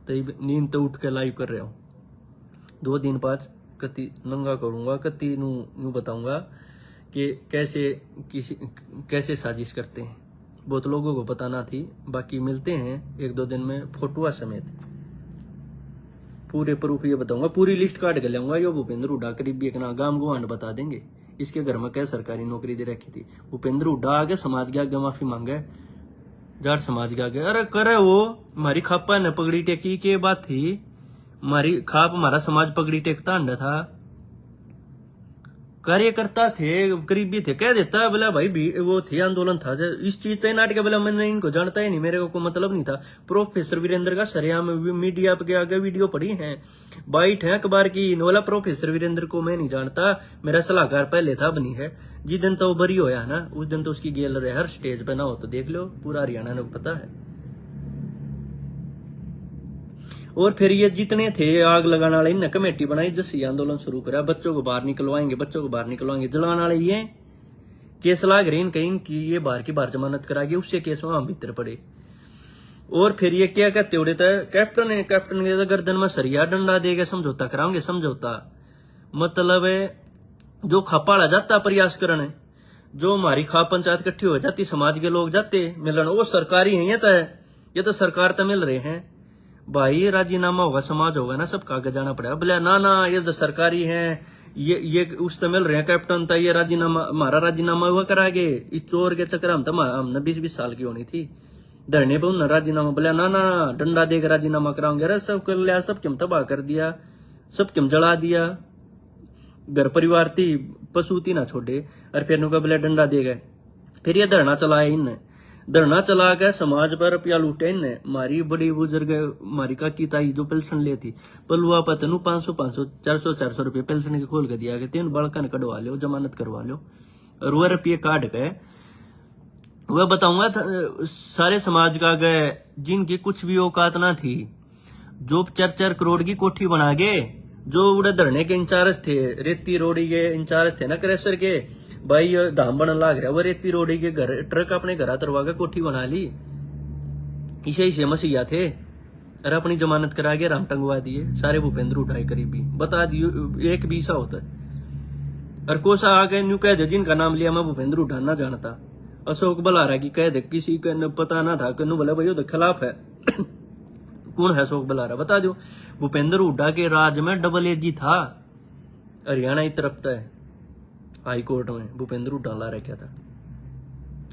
तो नींद तो उठ के लाइव कर रहे हो 2 दिन 5 कति नंगा करूंगा, कति नू बताऊंगा कि कैसे साजिश करते हैं। बहुत लोगों को पता ना थी। बाकी मिलते हैं 1-2 दिन में फोटोआ समेत पूरे प्रूफ ये बताऊंगा, पूरी लिस्ट काट के लाऊंगा। यो भूपेंद्र हुड्डा करीबी एक ना गांव गुआंढ बता देंगे इसके घर में क्या सरकारी नौकरी दे रखी थी। भूपेंद्र हुड्डा आगे समाज के आगे माफी मांगे, जाट समाज के आगे। अरे करे वो हमारी खापा ने पगड़ी टेकी के बात थी, हमारी खाप हमारा समाज पगड़ी टेकता अंडा था। कार्यकर्ता थे, करीबी थे, कह देता बोला भाई भी वो थे, आंदोलन था इस चीज तय नाटक बोला मैंने इनको जानता ही नहीं, मेरे को कोई मतलब नहीं था। प्रोफेसर वीरेंद्र का सरेआम मीडिया के आगे वीडियो पड़ी है, बाइट है अखबार की। बोला प्रोफेसर वीरेंद्र को मैं नहीं जानता, मेरा सलाहकार पहले था बनी है। जिस दिन तो वो बरी होया ना उस दिन तो उसकी गेल रहे हर स्टेज पे ना हो तो देख लो, पूरा हरियाणा ने पता है। और फिर ये जितने थे आग लगाने वाले इन्हें कमेटी बनाई, जैसे आंदोलन शुरू करा, बच्चों को बाहर निकलवाएंगे, जलाने वाले ये केस लाग रहे इनके, इनकी ये बाहर की बाहर जमानत करा गई, उससे केस वहां भीतर पड़े। और फिर ये क्या कहते उड़े था कैप्टन के गर्दन में सरिया डंडा देगा, समझौता कराओगे। समझौता मतलब जो खपाड़ा जाता प्रयास करने, जो हमारी खाप पंचायत इकट्ठी हो जाती, समाज के लोग जाते मिलन, वो सरकारी है। ये तो सरकार तो मिल रहे हैं भाई, राजीनामा होगा समाज होगा ना, सब कागज जाना पड़ेगा। बोले ना ये तो सरकारी है, ये उस तो मिल रहे हैं कैप्टन, ये राजीनामा हमारा राजीनामा हुआ करागे। इस चोर के चक्कर हमने 20 साल की होनी थी धरने पे उन्हें राजीनामा। बोले ना डंडा देकर राजीनामा कराओगे। अरे सब कर लिया, सब क्यों तबाह कर दिया, सब क्यों जला दिया, घर परिवार थी पशु थी ना छोड़े। और फिर उनका बोले डंडा दे गए। फिर ये धरना चलाया इनने, धरना चला गया समाज पर रुपया लूटे ने। मारी बड़ी बुजुर्ग मारी काकी ताई जो पेंशन लेती पलुआ पतनू 500 400 रुपये पेंशन के खोल के दिया गया। तीन बड़का ने कटवा लो, जमानत करवा लो, और वह रुपये काट गए। वह बताऊंगा सारे समाज का गए जिनकी कुछ भी औकात ना थी, जो 4-4 करोड़ की कोठी बना गए, जो उड़े धरने के इंचार्ज थे, रेती रोड़ी के इंचार्ज थे ना क्रेशर के, भाई धाम बनने लाग रहा, वो रेती रोड़ी के घर ट्रक अपने घर तरवा के कोठी बना ली। इसे मसीहा थे, और अपनी जमानत करा के राम टंगवा दिए सारे भूपेंद्र उठाए करीबी। बता दियो एक भी सा होता है। और कोसा आगे न्यू कह दे जिनका नाम लिया मैं भूपेंद्र उठा ना जानता, अशोक बलारा की कह दे किसी का पता ना था, कन्नू बोला भाई खिलाफ है। कौन है अशोक बलारा बता दो। भूपेंद्र हुड्डा के राज में डबल एजी था, हरियाणा की तरफ तय हाई कोर्ट में भूपेंद्र हुड्डा ला रखा था।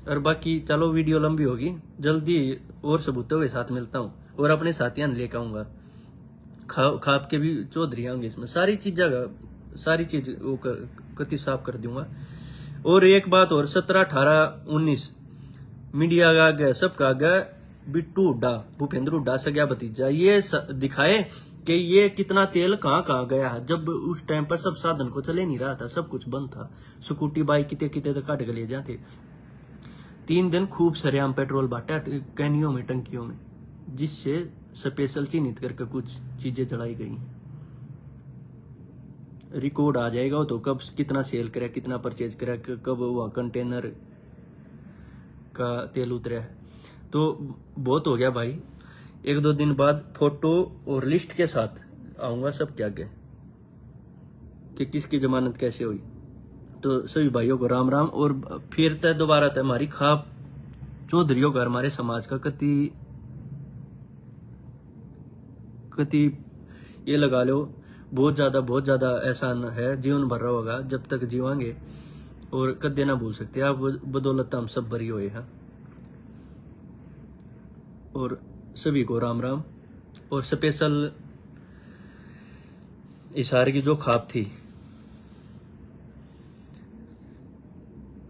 और बाकी चलो वीडियो लंबी होगी, जल्दी और सबूतों के साथ मिलता हूँ, और अपने साथियों लेकर आऊंगा। खाप के भी चौधरी आऊंगे इसमें, सारी चीज वो कति साफ कर दूंगा। और एक बात और, 17, 18, 19 मीडिया का गया, सबका गया बिट्टू हुड्डा भूपेंद्र हुड्डा से गया भतीजा, ये दिखाए कि ये कितना तेल कहाँ गया। जब उस टाइम पर सब साधन को चले नहीं रहा था, सब कुछ बंद था, स्कूटी बाइक कितने तो काट के ले जाते। 3 दिन खूब सरेआम पेट्रोल बांटा कैनियों में, टंकियों में, जिससे स्पेशल चिन्हित करके कुछ चीजें चलाई गई। रिकॉर्ड आ जाएगा वो तो, कब कितना सेल करा, कितना परचेज करा, कब वह कंटेनर का तेल उतरा। तो बहुत हो गया भाई। 1-2 दिन बाद फोटो और लिस्ट के साथ आऊंगा सब क्या गए कि किसकी जमानत कैसे हुई। तो सभी भाइयों को राम राम। और फिर तय दोबारा तय हमारी खाप चौधरियों का, हमारे समाज का कति ये लगा लो बहुत ज्यादा एहसान है, जीवन भर रहा होगा जब तक जीवांगे, और कदे ना भूल सकते आप। बदौलत हम सब बरी हुए हैं। और सभी को राम राम। और स्पेशल इशारे की जो खाप थी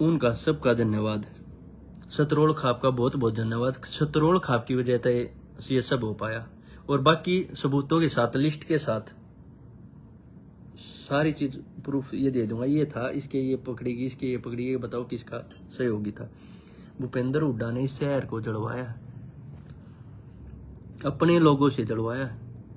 उनका सबका धन्यवाद। सतरोल खाप का बहुत बहुत धन्यवाद। सतरोल खाप की वजह से ये सब हो पाया। और बाकी सबूतों के साथ, लिस्ट के साथ सारी चीज प्रूफ ये दे दूंगा। ये था, इसके ये पकड़ेगी, इसके ये पकड़ी, ये बताओ किसका सहयोगी था। भूपेंद्र हुड्डा ने इस शहर को जड़वाया, अपने लोगों से जड़वाया,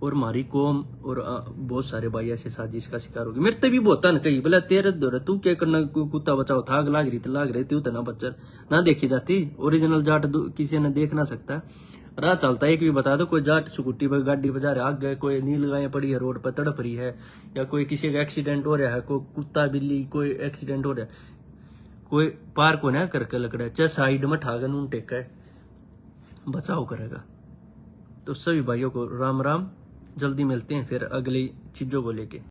और हमारी कौम और बहुत सारे भाई ऐसे साजिश का शिकार हो गए। मेरे भी बहुत न कही बोला तेरे दौरे तू क्या करना, कुत्ता बचाओ था, लाग रही थी तू तो ना बच्चर ना देखी जाती। ओरिजिनल जाट किसी ने देख ना सकता। राह चलता है एक भी बता दो, कोई जाट स्कूटी पर गाड़ी बजा रहा आगे, कोई नील गाय पड़ी है रोड पर तड़प रही है, या कोई किसी का एक्सीडेंट हो रहा है, कोई कुत्ता बिल्ली कोई एक्सीडेंट हो रहा है, कोई पार को ना करके लग रहा है, चाहे साइड में ठाकर नून टेका है, बचाव करेगा। तो सभी भाइयों को राम राम, जल्दी मिलते हैं फिर अगली चीजों को लेके।